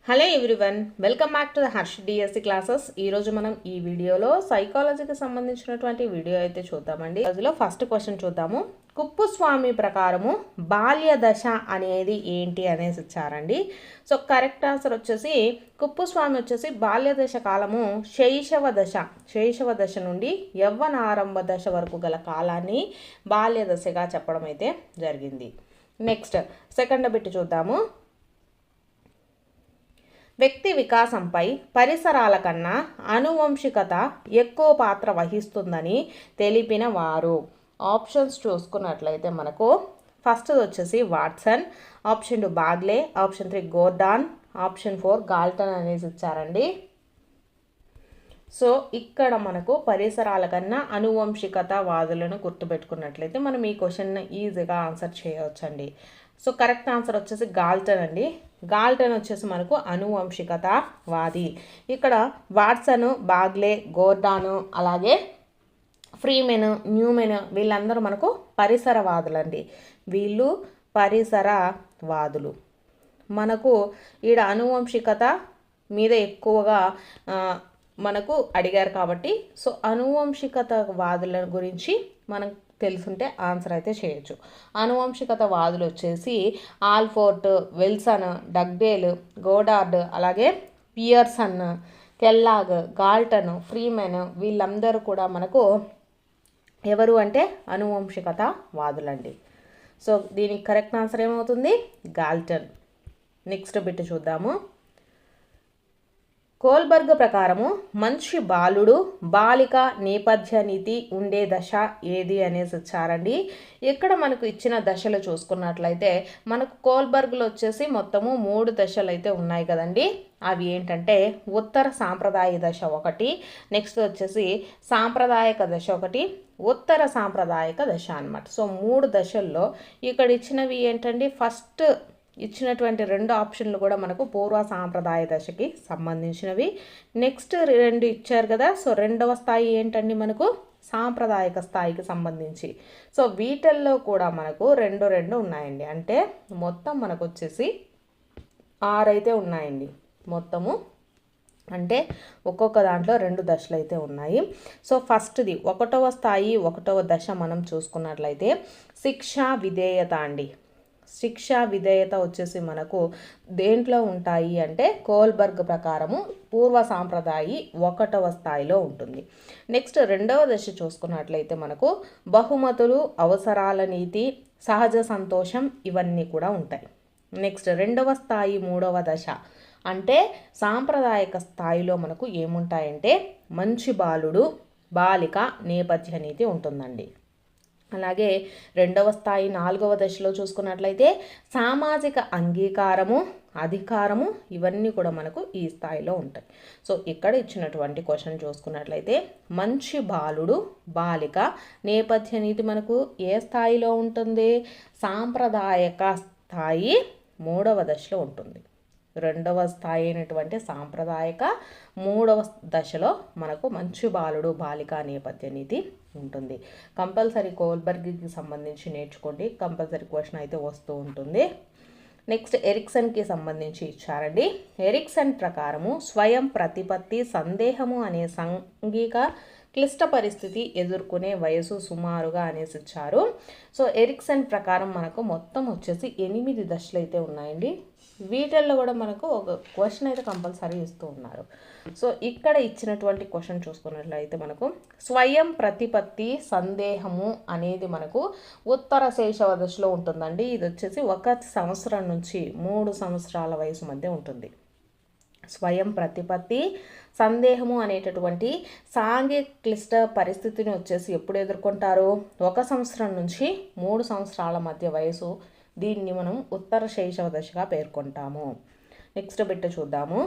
Hello everyone, welcome back to the Harsh DSC classes. ఈరోజు మనం ఈ వీడియోలో సైకాలజీకి సంబంధించినటువంటి వీడియో అయితే చూద్దామండి. అందులో ఫస్ట్ క్వశ్చన్ చూద్దాము. కుప్పుస్వామి ప్రకారము బాల్య దశ అనేది ఏంటి అనేసి ఇచ్చారండి. సో కరెక్ట్ ఆన్సర్ వచ్చేసి కుప్పుస్వామి వచ్చేసి బాల్య దశ కాలము శైశవ దశ నుండి యవ్వన ఆరంభ దశ వరకు గల కాలాన్ని బాల్య దశగా చెప్పడం అయితే జరిగింది. నెక్స్ట్ సెకండ్ బిట్ చూద్దాము. వ్యక్తి వికాసంపై పరిసరాల కన్నా ఆనువంశికత ఎక్కువ పాత్ర వహిస్తుందని తెలిపిన వారు. ఆప్షన్స్ చూసుకున్నట్లయితే మనకు ఫస్ట్ వచ్చేసి Watson, option 2 Bagley, option 3 Gordon, option 4 Galton అనేసి ఇచ్చారండి. సో ఇక్కడ మనకు పరిసరాల కన్నా అనువంశికత వాదులను గుర్తుపెట్టుకున్నట్లయితే మనం ఈ క్వశ్చన్ ఈజీగా ఆన్సర్ చేయవచ్చండి. సో కరెక్ట్ ఆన్సర్ వచ్చేసి గాల్టన్ అండి. గాల్టన్ వచ్చేసి మనకు అనువంశికత వాది. ఇక్కడ వాట్సన్, బాగ్లే, గోర్డాను, అలాగే ఫ్రీమెన్, న్యూమెన్ వీళ్ళందరూ మనకు పరిసరవాదులండి. వీళ్ళు పరిసరవాదులు. మనకు ఈడ అనువంశికత మీద ఎక్కువగా మనకు అడిగారు కాబట్టి సో అనువంశికత వాదుల గురించి మనం తెలుసుంటే ఆన్సర్ అయితే చేయొచ్చు. అనువంశికత వాదులు వచ్చేసి ఆల్ఫోర్ట్, విల్సన్, డగ్డేల్, గోడార్డ్, అలాగే పియర్సన్, కెల్లాగ్, గాల్టన్, ఫ్రీమెన్ వీళ్ళందరూ కూడా మనకు ఎవరు అంటే అనువంశికత వాదులండి. సో దీనికి కరెక్ట్ ఆన్సర్ ఏమవుతుంది? గాల్టన్. నెక్స్ట్ బిట్ చూద్దాము. కోల్బర్గ్ ప్రకారము మంచి బాలుడు బాలిక నేపథ్య నీతి ఉండే దశ ఏది అనేసి ఇచ్చారండి. ఇక్కడ మనకు ఇచ్చిన దశలు చూసుకున్నట్లయితే మనకు కోల్బర్గ్లో వచ్చేసి మొత్తము 3 దశలు అయితే ఉన్నాయి కదండి. అవి ఏంటంటే ఉత్తర సాంప్రదాయ దశ ఒకటి, నెక్స్ట్ వచ్చేసి సాంప్రదాయక దశ ఒకటి, ఉత్తర సాంప్రదాయక దశ అన్నమాట. సో 3 దశల్లో ఇక్కడ ఇచ్చినవి ఏంటండి, ఫస్ట్ ఇచ్చినటువంటి 2 ఆప్షన్లు కూడా మనకు పూర్వ సాంప్రదాయ దశకి సంబంధించినవి. నెక్స్ట్ 2 ఇచ్చారు కదా, సో రెండవ స్థాయి ఏంటండి మనకు సాంప్రదాయక స్థాయికి సంబంధించి. సో వీటిల్లో కూడా మనకు 2 ఉన్నాయండి. అంటే మొత్తం మనకు వచ్చేసి 6 అయితే ఉన్నాయండి మొత్తము. అంటే ఒక్కొక్క దాంట్లో 2 దశలు అయితే ఉన్నాయి. సో ఫస్ట్ది 1వ స్థాయి 1వ దశ మనం చూసుకున్నట్లయితే శిక్షా విధేయత అండి. శిక్షా విధేయత వచ్చేసి మనకు దేంట్లో ఉంటాయి అంటే కోల్బర్గ్ ప్రకారము పూర్వ సాంప్రదాయి 1వ స్థాయిలో ఉంటుంది. నెక్స్ట్ 2వ దశ చూసుకున్నట్లయితే మనకు బహుమతులు, అవసరాల నీతి, సహజ సంతోషం ఇవన్నీ కూడా ఉంటాయి. నెక్స్ట్ 2వ స్థాయి 3వ దశ అంటే సాంప్రదాయక స్థాయిలో మనకు ఏముంటాయంటే మంచి బాలుడు బాలిక నేపథ్య నీతి ఉంటుందండి. అలాగే 2వ స్థాయి 4వ దశలో చూసుకున్నట్లయితే సామాజిక అంగీకారము, అధికారము ఇవన్నీ కూడా మనకు ఈ స్థాయిలో ఉంటాయి. సో ఇక్కడ ఇచ్చినటువంటి క్వశ్చన్ చూసుకున్నట్లయితే మంచి బాలుడు బాలిక నేపథ్య నీతి మనకు ఏ స్థాయిలో ఉంటుంది? సాంప్రదాయక స్థాయి 3వ దశలో ఉంటుంది. 2వ స్థాయి అయినటువంటి సాంప్రదాయక 3వ దశలో మనకు మంచి బాలుడు బాలిక నేపథ్య నీతి ఉంటుంది. కంపల్సరీ కోల్బర్గ్కి సంబంధించి నేర్చుకోండి, కంపల్సరీ క్వశ్చన్ అయితే వస్తూ ఉంటుంది. నెక్స్ట్ ఎరిక్సన్కి సంబంధించి ఇచ్చారండి. ఎరిక్సన్ ప్రకారము స్వయం ప్రతిపత్తి సందేహము అనే సాంఘిక క్లిష్ట పరిస్థితి ఎదుర్కొనే వయసు సుమారుగా అనేసి ఇచ్చారు. సో ఎరిక్సన్ ప్రకారం మనకు మొత్తం వచ్చేసి 8 దశలు అయితే ఉన్నాయండి. వీటిల్లో కూడా మనకు ఒక క్వశ్చన్ అయితే కంపల్సరీ ఇస్తూ ఉన్నారు. సో ఇక్కడ ఇచ్చినటువంటి క్వశ్చన్ చూసుకున్నట్లయితే మనకు స్వయం ప్రతిపత్తి సందేహము అనేది మనకు ఉత్తర శైశవ దశలో ఉంటుందండి. ఇది వచ్చేసి 1 సంవత్సరం నుంచి 3 సంవత్సరాల వయసు మధ్య ఉంటుంది. స్వయం ప్రతిపత్తి సందేహము అనేటటువంటి సాంఘిక క్లిష్ట పరిస్థితిని వచ్చేసి ఎప్పుడు ఎదుర్కొంటారు? 1 సంవత్సరం నుంచి 3 సంవత్సరాల మధ్య వయసు. దీన్ని మనం ఉత్తర శైశవ దశగా పేర్కొంటాము. నెక్స్ట్ బిట్ చూద్దాము.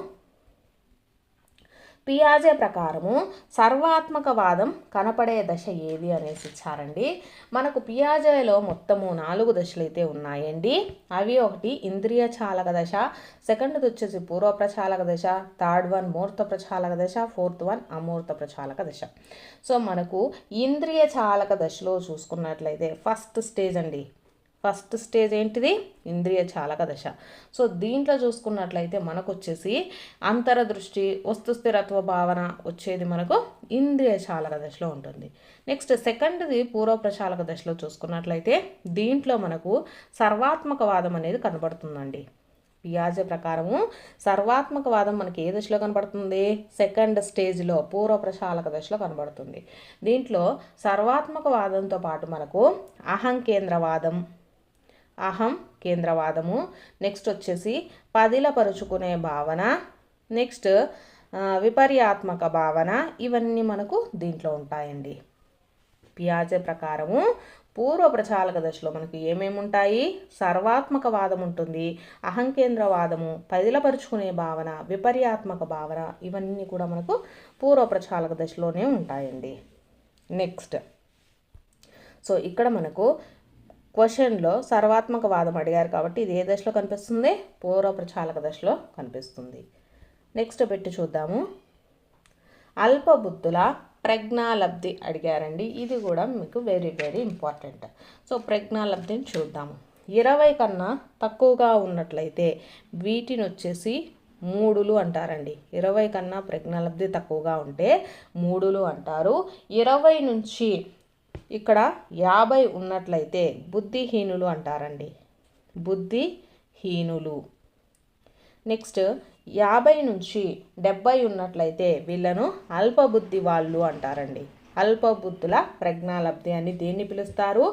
పియాజే ప్రకారము సర్వాత్మకవాదం కనపడే దశ ఏది అనేసి ఇచ్చారండి. మనకు పియాజేలో మొత్తము 4 దశలు అయితే ఉన్నాయండి. అవి ఒకటి ఇంద్రియ చాలక దశ, సెకండ్ది వచ్చేసి పూర్వ ప్రచాలక దశ, థర్డ్ వన్ మూర్త ప్రచాలక దశ, ఫోర్త్ వన్ అమూర్త ప్రచాలక దశ. సో మనకు ఇంద్రియ చాలక దశలో చూసుకున్నట్లయితే ఫస్ట్ స్టేజ్ అండి. ఫస్ట్ స్టేజ్ ఏంటిది? ఇంద్రియ చాలక దశ. సో దీంట్లో చూసుకున్నట్లయితే మనకు వచ్చేసి అంతరదృష్టి, వస్తు స్థిరత్వ భావన వచ్చేది మనకు ఇంద్రియ చాలక దశలో ఉంటుంది. నెక్స్ట్ సెకండ్ది పూర్వ ప్రచాలక దశలో చూసుకున్నట్లయితే దీంట్లో మనకు సర్వాత్మకవాదం అనేది కనబడుతుందండి. పియాజే ప్రకారము సర్వాత్మకవాదం మనకి ఏ దశలో కనబడుతుంది? సెకండ్ స్టేజ్లో పూర్వ ప్రచాలక దశలో కనబడుతుంది. దీంట్లో సర్వాత్మకవాదంతో పాటు మనకు అహం కేంద్రవాదము, నెక్స్ట్ వచ్చేసి పదిలపరుచుకునే భావన, నెక్స్ట్ విపర్యాత్మక భావన, ఇవన్నీ మనకు దీంట్లో ఉంటాయండి. పియాజే ప్రకారము పూర్వ ప్రచాలక దశలో మనకు ఏమేమి ఉంటాయి? సర్వాత్మకవాదం ఉంటుంది, అహంకేంద్రవాదము, పదిలపరుచుకునే భావన, విపర్యాత్మక భావన, ఇవన్నీ కూడా మనకు పూర్వ ప్రచాలక దశలోనే ఉంటాయండి. నెక్స్ట్ సో ఇక్కడ మనకు క్వశ్చన్లో సర్వాత్మకవాదం అడిగారు కాబట్టి ఇది ఏ దశలో కనిపిస్తుంది? పూర్వ ప్రచాలక దశలో కనిపిస్తుంది. నెక్స్ట్ పెట్టి చూద్దాము. అల్పబుద్ధుల ప్రజ్ఞాలబ్ధి అడిగారండి. ఇది కూడా మీకు వెరీ వెరీ ఇంపార్టెంట్. సో ప్రజ్ఞాలబ్ధిని చూద్దాము. 20 కన్నా తక్కువగా ఉన్నట్లయితే వీటిని వచ్చేసి మూడులు అంటారండి. 20 కన్నా ప్రజ్ఞాలబ్ధి తక్కువగా ఉంటే మూడులు అంటారు. 20 నుంచి ఇక్కడ 50 ఉన్నట్లయితే బుద్ధిహీనులు అంటారండి. బుద్ధిహీనులు. నెక్స్ట్ 50 నుంచి 70 ఉన్నట్లయితే వీళ్ళను అల్పబుద్ధి వాళ్ళు అంటారండి. అల్పబుద్ధుల ప్రజ్ఞాలబ్ధి అని దేన్ని పిలుస్తారు?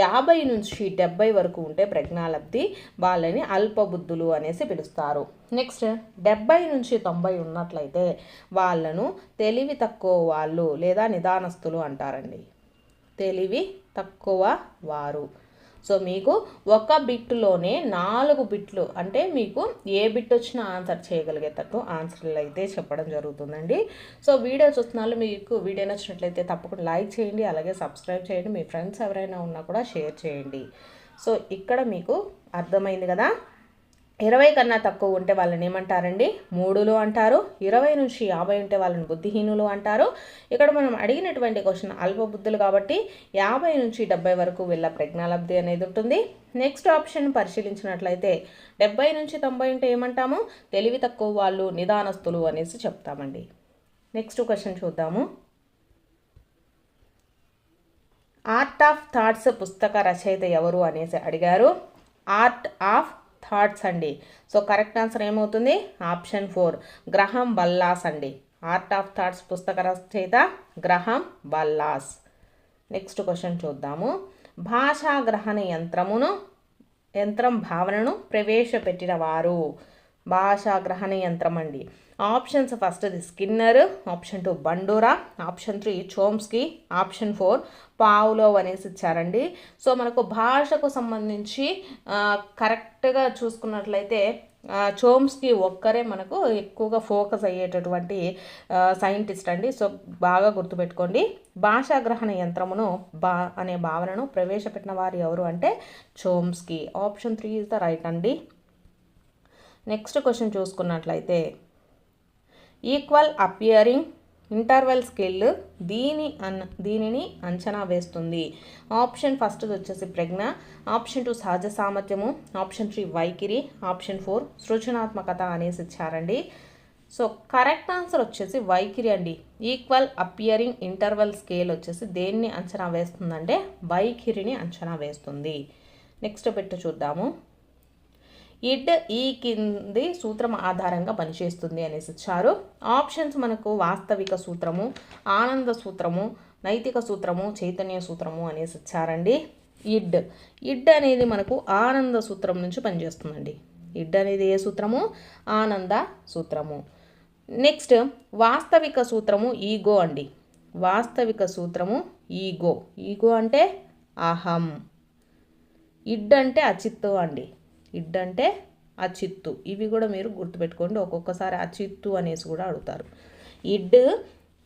50 నుంచి 70 వరకు ఉంటే ప్రజ్ఞాలబ్ధి, వాళ్ళని అల్పబుద్ధులు అనేసి పిలుస్తారు. నెక్స్ట్ 70 నుంచి 90 ఉన్నట్లయితే వాళ్ళను తెలివి తక్కువ వాళ్ళు లేదా నిదానస్తులు అంటారండి. తెలివి తక్కువ వారు. సో మీకు ఒక బిట్లోనే 4 బిట్లు, అంటే మీకు ఏ బిట్ వచ్చినా ఆన్సర్ చేయగలిగేటట్టు ఆన్సర్లు అయితే చెప్పడం జరుగుతుందండి. సో వీడియో చూస్తున్న వాళ్ళు మీకు వీడియో నచ్చినట్లయితే తప్పకుండా లైక్ చేయండి, అలాగే సబ్స్క్రైబ్ చేయండి, మీ ఫ్రెండ్స్ ఎవరైనా ఉన్నా కూడా షేర్ చేయండి. సో ఇక్కడ మీకు అర్థమైంది కదా. 20 కన్నా తక్కువ ఉంటే వాళ్ళని ఏమంటారండి? మూడులు అంటారు. 20 నుంచి 50 ఉంటే వాళ్ళని బుద్ధిహీనులు అంటారు. ఇక్కడ మనం అడిగినటువంటి క్వశ్చన్ అల్పబుద్ధులు కాబట్టి 50 నుంచి 70 వరకు వీళ్ళ ప్రజ్ఞాలబ్ధి అనేది ఉంటుంది. నెక్స్ట్ ఆప్షన్ పరిశీలించినట్లయితే 70 నుంచి 90 ఉంటే ఏమంటాము? తెలివి తక్కువ వాళ్ళు, నిదానస్తులు అనేసి చెప్తామండి. నెక్స్ట్ క్వశ్చన్ చూద్దాము. ఆర్ట్ ఆఫ్ థాట్స్ పుస్తక రచయిత ఎవరు అనేసి అడిగారు. ఆర్ట్ ఆఫ్ థాట్స్ అండి. సో కరెక్ట్ ఆన్సర్ ఏమవుతుంది? ఆప్షన్ 4 గ్రహం బల్లాస్ అండి. ఆర్ట్ ఆఫ్ థాట్స్ పుస్తక రచయిత గ్రహం బల్లాస్. నెక్స్ట్ క్వశ్చన్ చూద్దాము. భాషా గ్రహణ యంత్రం భావనను ప్రవేశపెట్టిన వారు. భాషా గ్రహణ యంత్రం అండి. ఆప్షన్స్ ఫస్ట్ది Skinner, option 2 Bandura, option 3 Chomsky, option 4 Pavlov అనేసి ఇచ్చారండి. సో మనకు భాషకు సంబంధించి కరెక్ట్గా చూసుకున్నట్లయితే చోమ్స్కీ ఒక్కరే మనకు ఎక్కువగా ఫోకస్ అయ్యేటటువంటి సైంటిస్ట్ అండి. సో బాగా గుర్తుపెట్టుకోండి. భాషా గ్రహణ యంత్రమును అనే భావనను ప్రవేశపెట్టిన వారు ఎవరు అంటే Chomsky. Option 3 is the right అండి. నెక్స్ట్ క్వశ్చన్ చూసుకున్నట్లయితే ఈక్వల్ అపియరింగ్ ఇంటర్వెల్ స్కేల్ దీనిని అంచనా వేస్తుంది. ఆప్షన్ ఫస్ట్ వచ్చేసి ప్రజ్ఞ, ఆప్షన్ 2 సహజ సామర్థ్యము, ఆప్షన్ 3 వైఖరి, ఆప్షన్ 4 సృజనాత్మకత అనేసి ఇచ్చారండి. సో కరెక్ట్ ఆన్సర్ వచ్చేసి వైఖరి అండి. ఈక్వల్ అపియరింగ్ ఇంటర్వెల్ స్కేల్ వచ్చేసి దేన్ని అంచనా వేస్తుందంటే వైఖరిని అంచనా వేస్తుంది. నెక్స్ట్ పెట్టి చూద్దాము. ఇడ్ ఈ కింది సూత్రం ఆధారంగా పనిచేస్తుంది అనేసి ఇచ్చారు. ఆప్షన్స్ మనకు వాస్తవిక సూత్రము, ఆనంద సూత్రము, నైతిక సూత్రము, చైతన్య సూత్రము అనేసి ఇచ్చారండి. ఇడ్ అనేది మనకు ఆనంద సూత్రం నుంచి పనిచేస్తుందండి. ఇడ్ అనేది ఏ సూత్రము? ఆనంద సూత్రము. నెక్స్ట్ వాస్తవిక సూత్రము ఈగో అండి. వాస్తవిక సూత్రము ఈగో అంటే అహం. ఇడ్ అంటే అచిత్తు అండి. ఇడ్ అంటే అచిత్తు. ఇవి కూడా మీరు గుర్తుపెట్టుకోండి. ఒక్కొక్కసారి అచిత్తు అనేసి కూడా అడుగుతారు. ఇడ్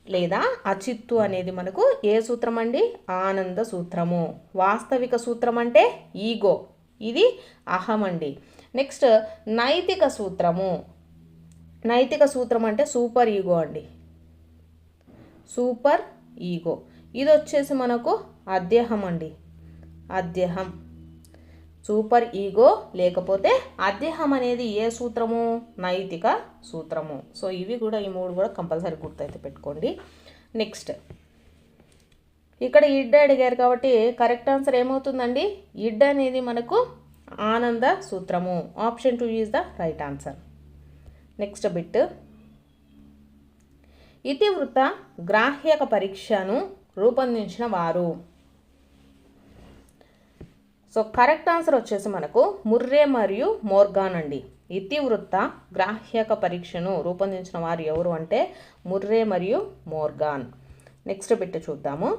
లేదా అచిత్తు అనేది మనకు ఏ సూత్రం అండి? ఆనంద సూత్రము. వాస్తవిక సూత్రం అంటే ఈగో, ఇది అహం అండి. నెక్స్ట్ నైతిక సూత్రము. నైతిక సూత్రం అంటే సూపర్ ఈగో అండి. Super ego. ఇది వచ్చేసి మనకు అద్యహం అండి. అద్యహం. సూపర్ ఈగో, లేకపోతే అదేహం అనేది ఏ సూత్రము? నైతిక సూత్రము. సో ఇవి కూడా, ఈ మూడు కూడా కంపల్సరీ గుర్తయితే పెట్టుకోండి. నెక్స్ట్ ఇక్కడ ఇడ్ అడిగారు కాబట్టి కరెక్ట్ ఆన్సర్ ఏమవుతుందండి? ఇడ్ అనేది మనకు ఆనంద సూత్రము. Option 2 is the right answer. Next bit, ఇతివృత్త గ్రాహ్యక పరీక్షను రూపొందించిన వారు. సో కరెక్ట్ ఆన్సర్ వచ్చేసి మనకు ముర్రే మరియు మోర్గాన్ అండి. ఇతివృత్త గ్రాహ్యక పరీక్షను రూపొందించిన వారు ఎవరు అంటే ముర్రే మరియు మోర్గాన్. నెక్స్ట్ బిట్ చూద్దాము.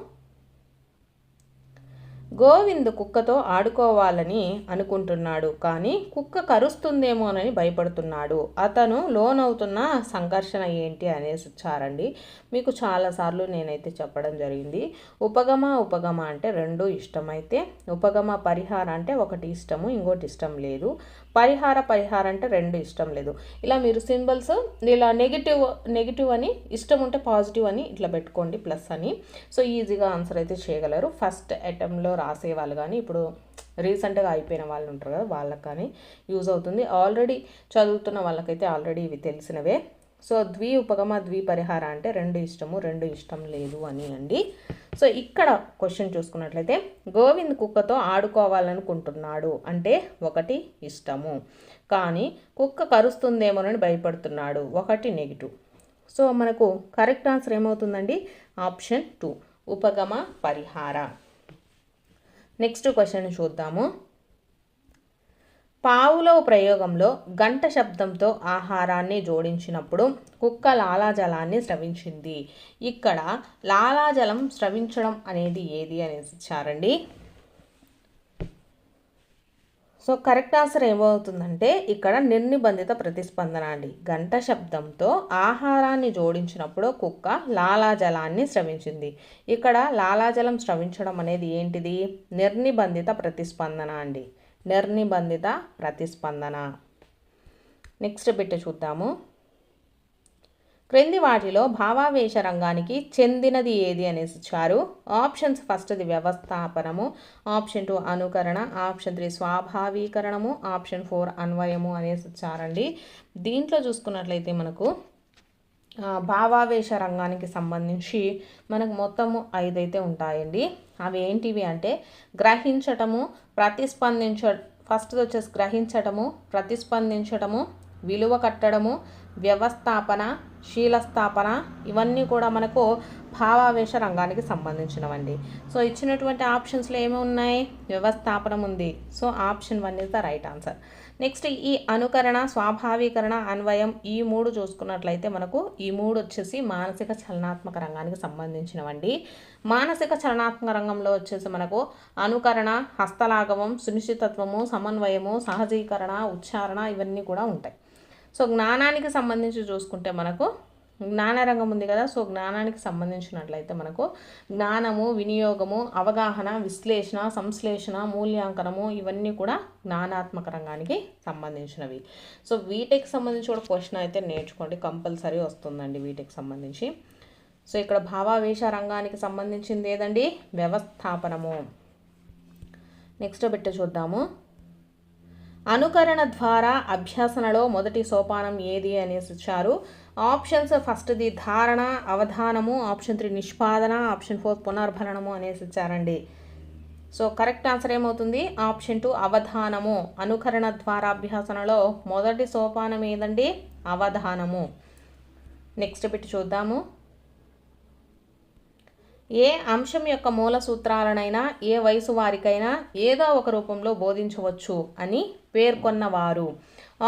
గోవింద్ కుక్కతో ఆడుకోవాలని అనుకుంటున్నాడు, కానీ కుక్క కరుస్తుందేమోనని భయపడుతున్నాడు. అతను లోనవుతున్న సంఘర్షణ ఏంటి అనేసి ఇచ్చారండి. మీకు చాలాసార్లు నేనైతే చెప్పడం జరిగింది. ఉపగమ అంటే రెండు ఇష్టమైతే, ఉపగమ పరిహార అంటే ఒకటి ఇష్టము, ఇంకోటి ఇష్టం లేదు. పరిహార అంటే రెండు ఇష్టం లేదు. ఇలా మీరు సింబల్స్ ఇలా నెగిటివ్ అని, ఇష్టం ఉంటే పాజిటివ్ అని ఇట్లా పెట్టుకోండి, ప్లస్ అని. సో ఈజీగా ఆన్సర్ అయితే చేయగలరు. ఫస్ట్ అటెంప్ట్లో రాసే వాళ్ళు కానీ, ఇప్పుడు రీసెంట్గా అయిపోయిన వాళ్ళు ఉంటారు కదా, వాళ్ళకి కానీ యూజ్ అవుతుంది. ఆల్రెడీ చదువుతున్న వాళ్ళకైతే ఆల్రెడీ ఇవి తెలిసినవే. సో ఉపగమ పరిహార అంటే రెండు ఇష్టము, రెండు ఇష్టం లేదు అని అండి. సో ఇక్కడ క్వశ్చన్ చూసుకున్నట్లయితే గోవింద్ కుక్కతో ఆడుకోవాలనుకుంటున్నాడు అంటే ఒకటి ఇష్టము, కానీ కుక్క కరుస్తుందేమోనని భయపడుతున్నాడు, ఒకటి నెగిటివ్. సో మనకు కరెక్ట్ ఆన్సర్ ఏమవుతుందండి? ఆప్షన్ 2 ఉపగమ పరిహార. నెక్స్ట్ క్వశ్చన్ చూద్దాము. పావులవ ప్రయోగంలో గంట శబ్దంతో ఆహారాన్ని జోడించినప్పుడు కుక్క లాలాజలాన్ని స్రవించింది. ఇక్కడ లాలాజలం స్రవించడం అనేది ఏది అనేసి ఇచ్చారండి. సో కరెక్ట్ ఆన్సర్ ఏమవుతుందంటే ఇక్కడ నిర్నిబంధిత ప్రతిస్పందన అండి. గంట శబ్దంతో ఆహారాన్ని జోడించినప్పుడు కుక్క లాలాజలాన్ని స్రవించింది. ఇక్కడ లాలాజలం స్రవించడం అనేది ఏంటిది? నిర్నిబంధిత ప్రతిస్పందన అండి. నిర్నిబంధిత ప్రతిస్పందన. నెక్స్ట్ బిట్ చూద్దాము. క్రింది వాటిలో భావావేశ రంగానికి చెందినది ఏది అనేసి ఇచ్చారు. ఆప్షన్స్ ఫస్ట్ది వ్యవస్థాపనము, ఆప్షన్ 2 అనుకరణ, ఆప్షన్ 3 స్వాభావీకరణము, ఆప్షన్ 4 అన్వయము అనేసి ఇచ్చారండి. దీంట్లో చూసుకున్నట్లయితే మనకు భావావేశ రంగానికి సంబంధించి మనకు మొత్తము 5 అయితే ఉంటాయండి. అవి ఏంటివి అంటే గ్రహించటము, ఫస్ట్ది వచ్చేసి గ్రహించటము, ప్రతిస్పందించటము, విలువ కట్టడము, వ్యవస్థాపన, శీలస్థాపన, ఇవన్నీ కూడా మనకు భావావేశ రంగానికి సంబంధించినవండి. సో ఇచ్చినటువంటి ఆప్షన్స్లో ఏమి ఉన్నాయి? వ్యవస్థాపనం ఉంది. So option 1 is the right answer. Next ఈ అనుకరణ, స్వాభావీకరణ, అన్వయం, ఈ 3 చూసుకున్నట్లయితే మనకు ఈ 3 వచ్చేసి మానసిక చలనాత్మక రంగానికి సంబంధించినవండి. మానసిక చలనాత్మక రంగంలో వచ్చేసి మనకు అనుకరణ, హస్తలాఘవం, సునిశ్చితత్వము, సమన్వయము, సహజీకరణ, ఉచ్చారణ, ఇవన్నీ కూడా ఉంటాయి. సో జ్ఞానానికి సంబంధించి చూసుకుంటే మనకు జ్ఞానరంగం ఉంది కదా. సో జ్ఞానానికి సంబంధించినట్లయితే మనకు జ్ఞానము, వినియోగము, అవగాహన, విశ్లేషణ, సంశ్లేషణ, మూల్యాంకనము, ఇవన్నీ కూడా జ్ఞానాత్మక రంగానికి సంబంధించినవి. సో వీటికి సంబంధించి కూడా క్వశ్చన్ అయితే నేర్చుకోండి, కంపల్సరీ వస్తుందండి వీటికి సంబంధించి. సో ఇక్కడ భావావేశ రంగానికి సంబంధించింది ఏదండి? వ్యవస్థాపనము. నెక్స్ట్ బిట్ చూద్దాము. అనుకరణ ద్వారా అభ్యాసనలో మొదటి సోపానం ఏది అనేసి ఇచ్చారు. ఆప్షన్స్ ఫస్ట్ది ధారణ, అవధానము, ఆప్షన్ 3 నిష్పాదన, ఆప్షన్ 4 పునర్భరణము అనేసి ఇచ్చారండి. సో కరెక్ట్ ఆన్సర్ ఏమవుతుంది? ఆప్షన్ 2 అవధానము. అనుకరణ ద్వారా అభ్యాసనలో మొదటి సోపానం ఏదండి? అవధానము. నెక్స్ట్ బిట్ చూద్దాము. ఏ అంశం యొక్క మూల సూత్రాలనైనా ఏ వయసు వారికైనా ఏదో ఒక రూపంలో బోధించవచ్చు అని పేర్కొన్నవారు.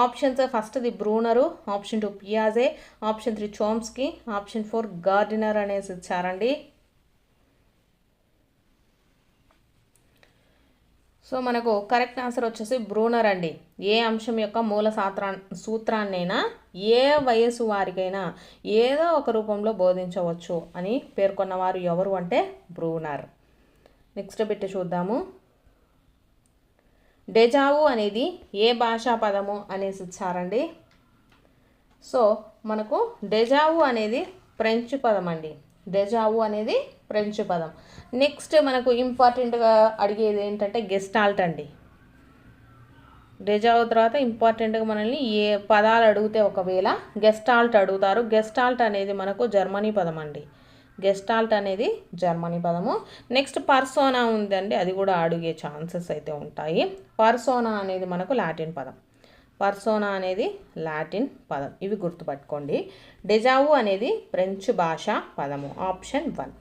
ఆప్షన్స్ ఫస్ట్ది బ్రూనరు, ఆప్షన్ 2 పియాజే, ఆప్షన్ 3 చోమ్స్కీ, ఆప్షన్ 4 గార్డినర్ అనేసి ఇచ్చారండి. సో మనకు కరెక్ట్ ఆన్సర్ వచ్చేసి బ్రూనర్ అండి. ఏ అంశం యొక్క మూల సూత్రాన్నైనా ఏ వయసు వారికైనా ఏదో ఒక రూపంలో బోధించవచ్చు అని పేర్కొన్నవారు ఎవరు అంటే బ్రూనర్. నెక్స్ట్ బిట్ చూద్దాము. డెజావు అనేది ఏ భాషా పదము అనేసి ఇచ్చారండి. సో మనకు డెజావు అనేది ఫ్రెంచ్ పదం అండి. డెజావు అనేది ఫ్రెంచ్ పదం. నెక్స్ట్ మనకు ఇంపార్టెంట్గా అడిగేది ఏంటంటే గెస్టాల్ట్ అండి. డెజావు తర్వాత ఇంపార్టెంట్గా మనల్ని ఏ పదాలు అడిగితే ఒకవేళ గెస్టాల్ట్ అడుగుతారు. గెస్టాల్ట్ అనేది మనకు జర్మనీ పదం అండి. గెస్టాల్ట్ అనేది జర్మనీ పదము. నెక్స్ట్ పర్సోనా ఉందండి, అది కూడా అడిగే ఛాన్సెస్ అయితే ఉంటాయి. పర్సోనా అనేది మనకు లాటిన్ పదం. పర్సోనా అనేది లాటిన్ పదం, ఇవి గుర్తుపట్టుకోండి. డెజావు అనేది ఫ్రెంచ్ భాష పదము, ఆప్షన్ 1.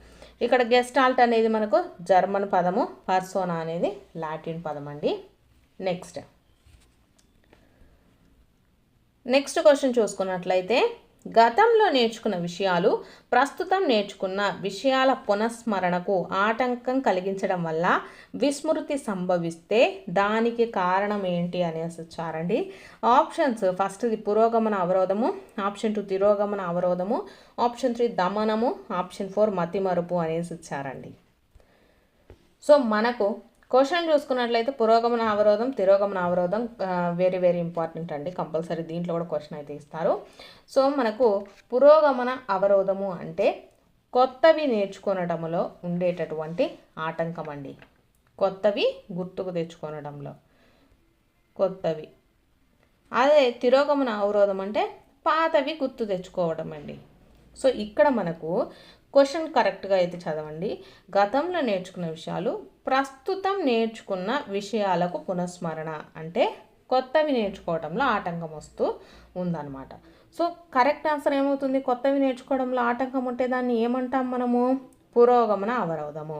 ఇక్కడ గెస్టాల్ట్ అనేది మనకు జర్మన్ పదము, పర్సోనా అనేది లాటిన్ పదం అండి. నెక్స్ట్ క్వశ్చన్ చూసుకున్నట్లయితే, గతంలో నేర్చుకున్న విషయాలు ప్రస్తుతం నేర్చుకున్న విషయాల పునఃస్మరణకు ఆటంకం కలిగించడం వల్ల విస్మృతి సంభవిస్తే దానికి కారణం ఏంటి అనేసి ఇచ్చారండి. ఆప్షన్స్, ఫస్ట్ది పురోగమన అవరోధము, ఆప్షన్ 2 తిరోగమన అవరోధము, ఆప్షన్ 3 దమనము, ఆప్షన్ 4 మతిమరుపు అనేసి ఇచ్చారండి. సో మనకు క్వశ్చన్ చూసుకున్నట్లయితే పురోగమన అవరోధం, తిరోగమన అవరోధం వెరీ వెరీ ఇంపార్టెంట్ అండి. కంపల్సరీ దీంట్లో కూడా క్వశ్చన్ అయితే ఇస్తారు. సో మనకు పురోగమన అవరోధము అంటే కొత్తవి నేర్చుకోవడంలో ఉండేటటువంటి ఆటంకం అండి. కొత్తవి గుర్తుకు తెచ్చుకోవడంలో కొత్తవి. అదే తిరోగమన అవరోధం అంటే పాతవి గుర్తు తెచ్చుకోవడం అండి. సో ఇక్కడ మనకు క్వశ్చన్ కరెక్ట్గా అయితే చదవండి. గతంలో నేర్చుకున్న విషయాలు ప్రస్తుతం నేర్చుకున్న విషయాలకు పునఃస్మరణ అంటే కొత్తవి నేర్చుకోవడంలో ఆటంకం వస్తూ ఉందన్నమాట. సో కరెక్ట్ ఆన్సర్ ఏమవుతుంది? కొత్తవి నేర్చుకోవడంలో ఆటంకం ఉంటే దాన్ని ఏమంటాం మనము? పురోగమన అవరోధము.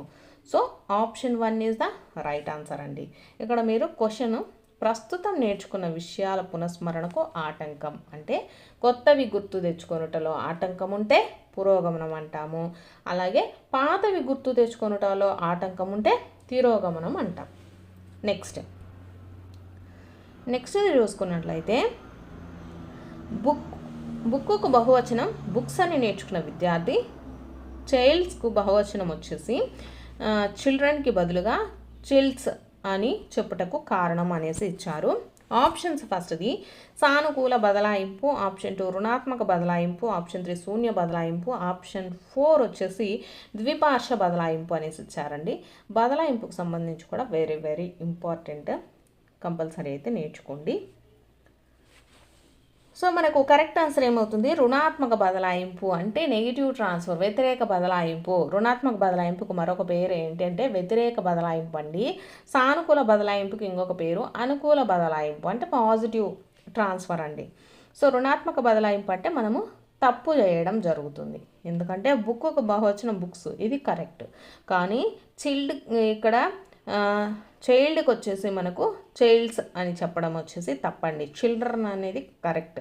So option 1 is the right answer అండి. ఇక్కడ మీరు క్వశ్చన్ ప్రస్తుతం నేర్చుకున్న విషయాల పునఃస్మరణకు ఆటంకం అంటే కొత్తవి గుర్తు తెచ్చుకొనుటలో ఆటంకం ఉంటే పురోగమనం అంటాము. అలాగే పాతవి గుర్తు తెచ్చుకొనుటలో ఆటంకం ఉంటే తిరోగమనం అంటాం. నెక్స్ట్ చూసుకున్నట్లయితే, బుక్కుకు బహువచనం బుక్స్ అని నేర్చుకున్న విద్యార్థి, చైల్డ్స్కు బహువచనం వచ్చేసి చిల్డ్రన్కి బదులుగా చిల్డ్స్ అని చెప్పుటకు కారణం అనేసి ఇచ్చారు. ఆప్షన్స్, ఫస్ట్ది సానుకూల బదలాయింపు, ఆప్షన్ 2 రుణాత్మక బదలాయింపు, ఆప్షన్ 3 శూన్య బదలాయింపు, ఆప్షన్ 4 వచ్చేసి ద్విపార్శ్వ బదలాయింపు అనేసి ఇచ్చారండి. బదలాయింపుకు సంబంధించి కూడా వెరీ వెరీ ఇంపార్టెంట్, కంపల్సరీ అయితే నేర్చుకోండి. సో మనకు కరెక్ట్ ఆన్సర్ ఏమవుతుంది? రుణాత్మక బదలాయింపు అంటే నెగిటివ్ ట్రాన్స్ఫర్, వ్యతిరేక బదలాయింపు. రుణాత్మక బదలాయింపుకు మరొక పేరు ఏంటంటే వ్యతిరేక బదలాయింపు అండి. సానుకూల బదలాయింపుకి ఇంకొక పేరు అనుకూల బదలాయింపు అంటే పాజిటివ్ ట్రాన్స్ఫర్ అండి. సో రుణాత్మక బదలాయింపు అంటే మనము తప్పు చేయడం జరుగుతుంది. ఎందుకంటే బుక్కు బహువచనం బుక్స్, ఇది కరెక్ట్. కానీ ఇక్కడ చైల్డ్కి వచ్చేసి మనకు చైల్డ్స్ అని చెప్పడం వచ్చేసి తప్పండి. చిల్డ్రన్ అనేది కరెక్ట్.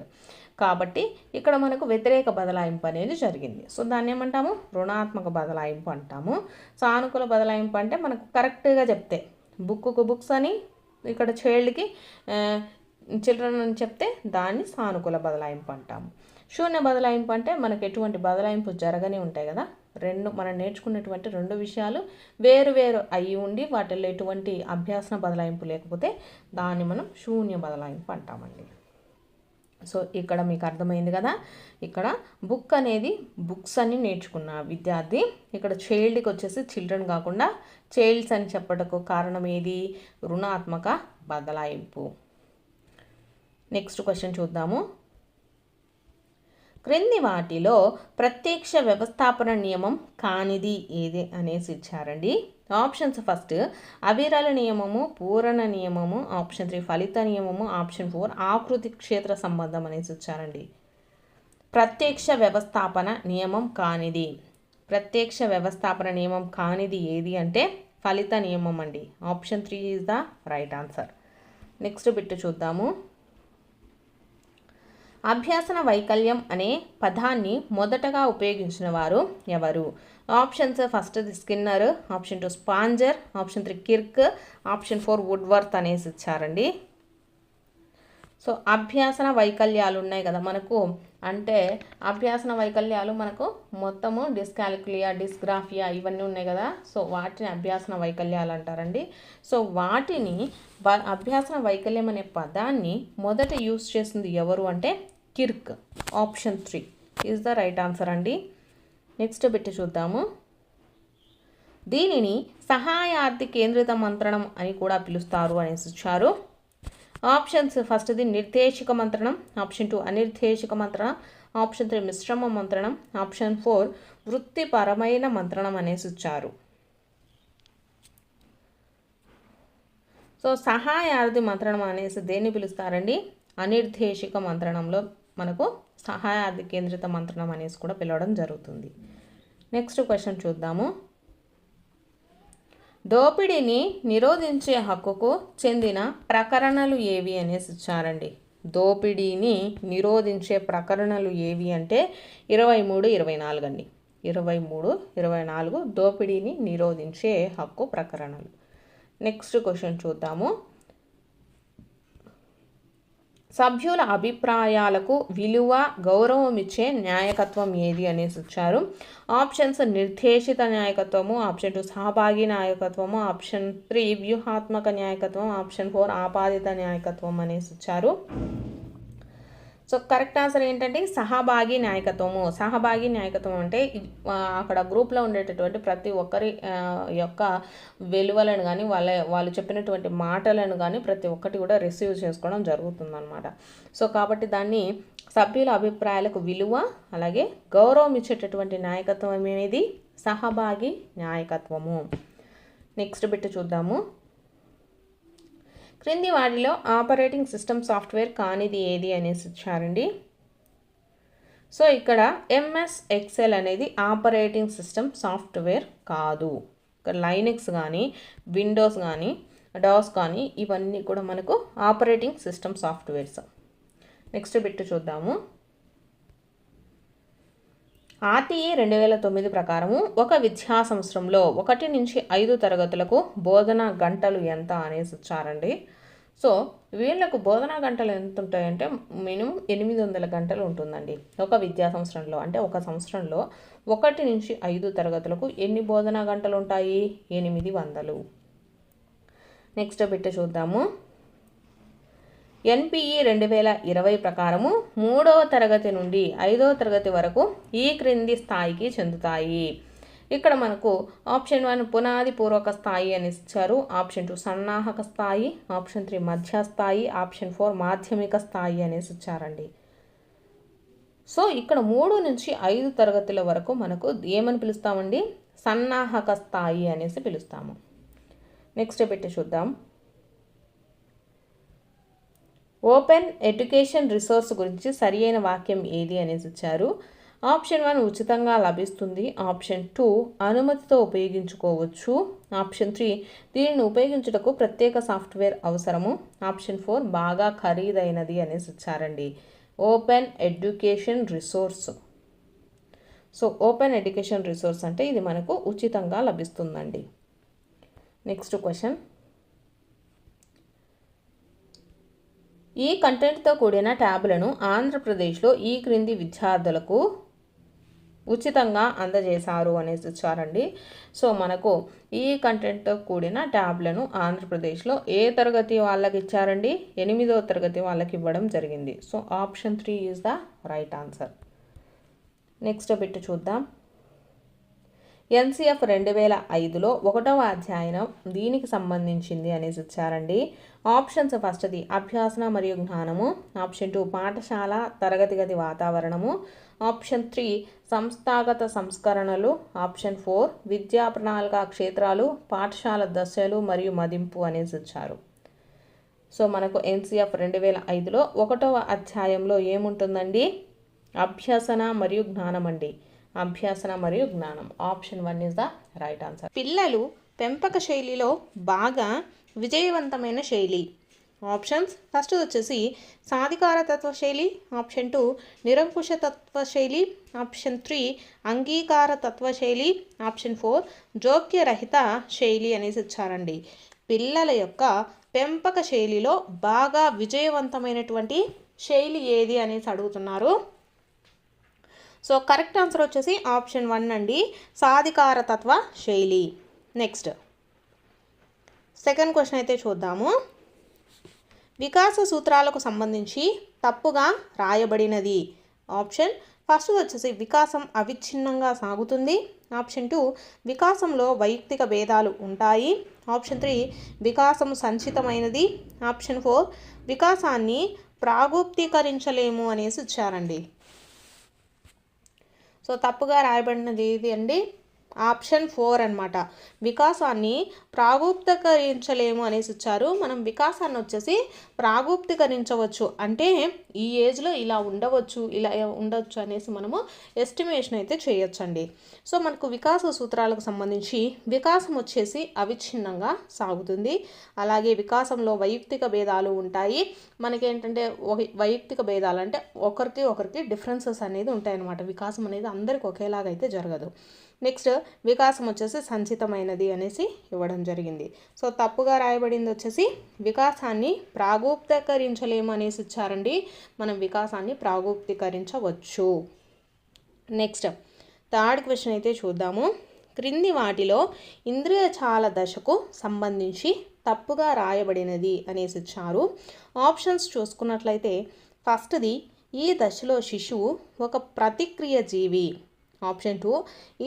కాబట్టి ఇక్కడ మనకు వ్యతిరేక బదలాయింపు అనేది జరిగింది. సో దాన్ని ఏమంటాము? రుణాత్మక బదలాయింపు అంటాము. సానుకూల బదలాయింపు అంటే మనకు కరెక్ట్గా చెప్తే బుక్కుకు బుక్స్ అని, ఇక్కడ చైల్డ్కి చిల్డ్రన్ అని చెప్తే దాన్ని సానుకూల బదలాయింపు అంటాము. శూన్య బదలాయింపు అంటే మనకు ఎటువంటి బదలాయింపు జరగని ఉంటాయి కదా, మనం నేర్చుకున్నటువంటి 2 విషయాలు వేరు వేరు అయి ఉండి వాటిల్లో ఎటువంటి అభ్యాసన బదలాయింపు లేకపోతే దాన్ని మనం శూన్య బదలాయింపు అంటామండి. సో ఇక్కడ మీకు అర్థమైంది కదా, ఇక్కడ బుక్ అనేది బుక్స్ అని నేర్చుకున్న విద్యార్థి, ఇక్కడ చైల్డ్కి వచ్చేసి చిల్డ్రన్ కాకుండా చైల్డ్స్ అని చెప్పటకు కారణం ఏది? రుణాత్మక బదలాయింపు. నెక్స్ట్ క్వశ్చన్ చూద్దాము. క్రింది వాటిలో ప్రత్యక్ష వ్యవస్థాపన నియమం కానిది ఏది అనేసి ఇచ్చారండి. ఆప్షన్స్, ఫస్ట్ అవిరళ నియమము, పూరణ నియమము, ఆప్షన్ 3 ఫలిత నియమము, ఆప్షన్ 4 ఆకృతి క్షేత్ర సంబంధం అనేసి ఇచ్చారండి. ప్రత్యక్ష వ్యవస్థాపన నియమం కానిది, ప్రత్యక్ష వ్యవస్థాపన నియమం కానిది ఏది అంటే ఫలిత నియమం అండి. Option 3 is the right answer. Next bit చూద్దాము. అభ్యాసన వైకల్యం అనే పదాన్ని మొదటగా ఉపయోగించిన వారు ఎవరు? ఆప్షన్స్, ఫస్ట్ స్కిన్నర్, ఆప్షన్ 2 స్పాంజర్, ఆప్షన్ 3 కిర్క్, ఆప్షన్ 4 వుడ్వర్త్ అనేసి ఇచ్చారండి. సో అభ్యాసన వైకల్యాలు ఉన్నాయి కదా మనకు, అంటే అభ్యాసన వైకల్యాలు మనకు మొత్తము డిస్కాలిక్యులియా, డిస్గ్రాఫియా ఇవన్నీ ఉన్నాయి కదా. సో వాటిని అభ్యాసన వైకల్యాలు అంటారండి. సో వాటిని అభ్యాసన వైకల్యం అనే పదాన్ని మొదట యూజ్ చేసింది ఎవరు అంటే Kirk. Option 3 is the right answer అండి. నెక్స్ట్ బిట్ చూద్దాము. దీనిని సహాయార్థి కేంద్రిత మంత్రణం అని కూడా పిలుస్తారు అనేసి ఇచ్చారు. ఆప్షన్స్ ఫస్ట్ది నిర్దేశిక మంత్రణం, ఆప్షన్ 2 అనిర్దేశిక మంత్రణం, ఆప్షన్ 3 మిశ్రమ మంత్రణం, ఆప్షన్ 4 వృత్తిపరమైన మంత్రణం అనేసి ఇచ్చారు. సో సహాయార్థి మంత్రణం అనేసి దేన్ని పిలుస్తారండి? అనిర్దేశిక మంత్రణంలో మనకు సహాయార్థి కేంద్రిత మంత్రణం అనేసి కూడా పిలవడం జరుగుతుంది. నెక్స్ట్ క్వశ్చన్ చూద్దాము. దోపిడీని నిరోధించే హక్కుకు చెందిన ప్రకరణలు ఏవి అనేసి ఇచ్చారండి. దోపిడీని నిరోధించే ప్రకరణలు ఏవి అంటే 23, 24 అండి. 23, 24 దోపిడీని నిరోధించే హక్కు ప్రకరణలు. నెక్స్ట్ క్వశ్చన్ చూద్దాము. సభ్యుల అభిప్రాయాలకు విలువ గౌరవం ఇచ్చే న్యాయకత్వం ఏది అనేసి ఇచ్చారు. ఆప్షన్స్ నిర్దేశిత న్యాయకత్వము, ఆప్షన్ 2 సహభాగి న్యాయకత్వము, ఆప్షన్ 3 వ్యూహాత్మక న్యాయకత్వం, ఆప్షన్ 4 ఆపాదిత న్యాయకత్వం అనేసి ఇచ్చారు. సో కరెక్ట్ ఆన్సర్ ఏంటంటే సహభాగి న్యాయకత్వము. సహభాగి న్యాయకత్వం అంటే అక్కడ గ్రూప్లో ఉండేటటువంటి ప్రతి ఒక్కరి యొక్క విలువలను కానీ వాళ్ళు చెప్పినటువంటి మాటలను కానీ ప్రతి ఒక్కటి కూడా రిసీవ్ చేసుకోవడం జరుగుతుందన్నమాట. సో కాబట్టి దాన్ని సభ్యుల అభిప్రాయాలకు విలువ అలాగే గౌరవం ఇచ్చేటటువంటి నాయకత్వం ఏది? సహభాగి న్యాయకత్వము. నెక్స్ట్ బిట్ చూద్దాము. క్రింది వాటిలో ఆపరేటింగ్ సిస్టమ్ సాఫ్ట్వేర్ కానిది ఏది అనేసి ఇచ్చారండి. సో ఇక్కడ ఎంఎస్ ఎక్సెల్ అనేది ఆపరేటింగ్ సిస్టమ్ సాఫ్ట్వేర్ కాదు. ఇక్కడ లైనక్స్ కానీ విండోస్ కానీ డాస్ కానీ ఇవన్నీ కూడా మనకు operating system softwares. Next bit చూద్దాము. ఆర్టీఈ 2009 ప్రకారము ఒక విద్యా సంవత్సరంలో 1 నుంచి 5 తరగతులకు బోధనా గంటలు ఎంత అనేసి ఇచ్చారండి. సో వీళ్ళకు బోధనా గంటలు ఎంత ఉంటాయంటే మినిమం 800 గంటలు ఉంటుందండి ఒక విద్యా సంవత్సరంలో. అంటే ఒక సంవత్సరంలో 1 నుంచి 5 తరగతులకు ఎన్ని బోధనా గంటలు ఉంటాయి? 800. నెక్స్ట్ బిట్ చూద్దాము. ఎన్పిఈ 2020 ప్రకారము 3వ తరగతి నుండి 5వ తరగతి వరకు ఈ క్రింది స్థాయికి చెందుతాయి. ఇక్కడ మనకు ఆప్షన్ 1 పునాది పూర్వక స్థాయి అని ఇచ్చారు, ఆప్షన్ 2 సన్నాహక స్థాయి, ఆప్షన్ 3 మధ్య స్థాయి, ఆప్షన్ 4 మాధ్యమిక స్థాయి అనేసి ఇచ్చారండి. సో ఇక్కడ 3 నుంచి 5 తరగతుల వరకు మనకు ఏమని పిలుస్తామండి? సన్నాహక స్థాయి అనేసి పిలుస్తాము. నెక్స్ట్ పెట్టి చూద్దాం. ఓపెన్ ఎడ్యుకేషన్ రిసోర్స్ గురించి సరి అయిన వాక్యం ఏది అనేసి ఇచ్చారు. ఆప్షన్ 1 ఉచితంగా లభిస్తుంది, ఆప్షన్ 2 అనుమతితో ఉపయోగించుకోవచ్చు, ఆప్షన్ 3 దీనిని ఉపయోగించుటకు ప్రత్యేక సాఫ్ట్వేర్ అవసరము, ఆప్షన్ 4 బాగా ఖరీదైనది అనేసి ఇచ్చారండి. Open education resource. So open education resource అంటే ఇది మనకు ఉచితంగా లభిస్తుందండి. Next question. ఈ కంటెంట్తో కూడిన ట్యాబ్లను ఆంధ్రప్రదేశ్లో ఈ క్రింది విద్యార్థులకు ఉచితంగా అందజేశారు అనేసి ఇచ్చారండి. సో మనకు ఈ కంటెంట్తో కూడిన ట్యాబ్లను ఆంధ్రప్రదేశ్లో ఏ తరగతి వాళ్ళకి ఇచ్చారండి? 8వ తరగతి వాళ్ళకి ఇవ్వడం జరిగింది. So option 3 is the right answer. Next bit చూద్దాం. ఎన్సిఎఫ్ 2005లో 1వ అధ్యాయం దీనికి సంబంధించింది అనేసి ఇచ్చారండి. ఆప్షన్స్ ఫస్ట్ది అభ్యాసన మరియు జ్ఞానము, ఆప్షన్ 2 పాఠశాల తరగతి గది వాతావరణము, ఆప్షన్ 3 సంస్థాగత సంస్కరణలు, ఆప్షన్ 4 విద్యా ప్రణాళిక క్షేత్రాలు, పాఠశాల దశలు మరియు మదింపు అనేసి ఇచ్చారు. సో మనకు ఎన్సిఎఫ్ 2005లో 1వ అధ్యాయంలో ఏముంటుందండి? అభ్యసన మరియు జ్ఞానం అండి. అభ్యాసన మరియు జ్ఞానం. Option 1 is the right answer. పిల్లలు పెంపక శైలిలో బాగా విజయవంతమైన శైలి. ఆప్షన్స్ ఫస్ట్ వచ్చేసి సాధికార తత్వ శైలి, ఆప్షన్ 2 నిరంకుశ తత్వ శైలి, ఆప్షన్ 3 అంగీకార తత్వ శైలి, ఆప్షన్ 4 జోక్యరహిత శైలి అనేసి ఇచ్చారండి. పిల్లల యొక్క పెంపక శైలిలో బాగా విజయవంతమైనటువంటి శైలి ఏది అనేసి అడుగుతున్నారు. సో కరెక్ట్ ఆన్సర్ వచ్చేసి ఆప్షన్ 1 అండి, సాధికార తత్వ శైలి. నెక్స్ట్ సెకండ్ క్వశ్చన్ అయితే చూద్దాము. వికాస సూత్రాలకు సంబంధించి తప్పుగా రాయబడినది. ఆప్షన్ ఫస్ట్ వచ్చేసి వికాసం అవిచ్ఛిన్నంగా సాగుతుంది, ఆప్షన్ 2 వికాసంలో వైయక్తిక భేదాలు ఉంటాయి. ఆప్షన్ 3 వికాసం సంచితమైనది. ఆప్షన్ 4 వికాసాన్ని ప్రాగుప్తీకరించలేము అనేసి ఇచ్చారండి. సో తప్పుగా రాయబడినది ఏది అండి? ఆప్షన్ 4 అనమాట. వికాసాన్ని ప్రాగుప్తీకరించలేము అనేసి ఇచ్చారు. మనం వికాసాన్ని వచ్చేసి ప్రాగుప్తీకరించవచ్చు, అంటే ఈ ఏజ్లో ఇలా ఉండవచ్చు, ఇలా ఉండవచ్చు అనేసి మనము ఎస్టిమేషన్ అయితే చేయొచ్చండి. సో మనకు వికాస సూత్రాలకు సంబంధించి వికాసం వచ్చేసి అవిచ్ఛిన్నంగా సాగుతుంది. అలాగే వికాసంలో వైయక్తిక భేదాలు ఉంటాయి. మనకేంటంటే వైయక్తిక భేదాలు అంటే ఒకరికి డిఫరెన్సెస్ అనేది ఉంటాయన్నమాట. వికాసం అనేది అందరికి ఒకేలాగా అయితే జరగదు. నెక్స్ట్ వికాసం వచ్చేసి సంచితమైనది అనేసి ఇవ్వడం జరిగింది. సో తప్పుగా రాయబడింది వచ్చేసి వికాసాన్ని ప్రాగుప్తీకరించలేము అనేసి ఇచ్చారండి. మనం వికాసాన్ని ప్రాగుప్తీకరించవచ్చు. నెక్స్ట్ థర్డ్ క్వశ్చన్ అయితే చూద్దాము. క్రింది వాటిలో ఇంద్రియచాల దశకు సంబంధించి తప్పుగా రాయబడినది అనేసి ఇచ్చారు. ఆప్షన్స్ చూసుకున్నట్లయితే ఫస్ట్ది ఈ దశలో శిశువు ఒక ప్రతిక్రియ జీవి. ఆప్షన్ 2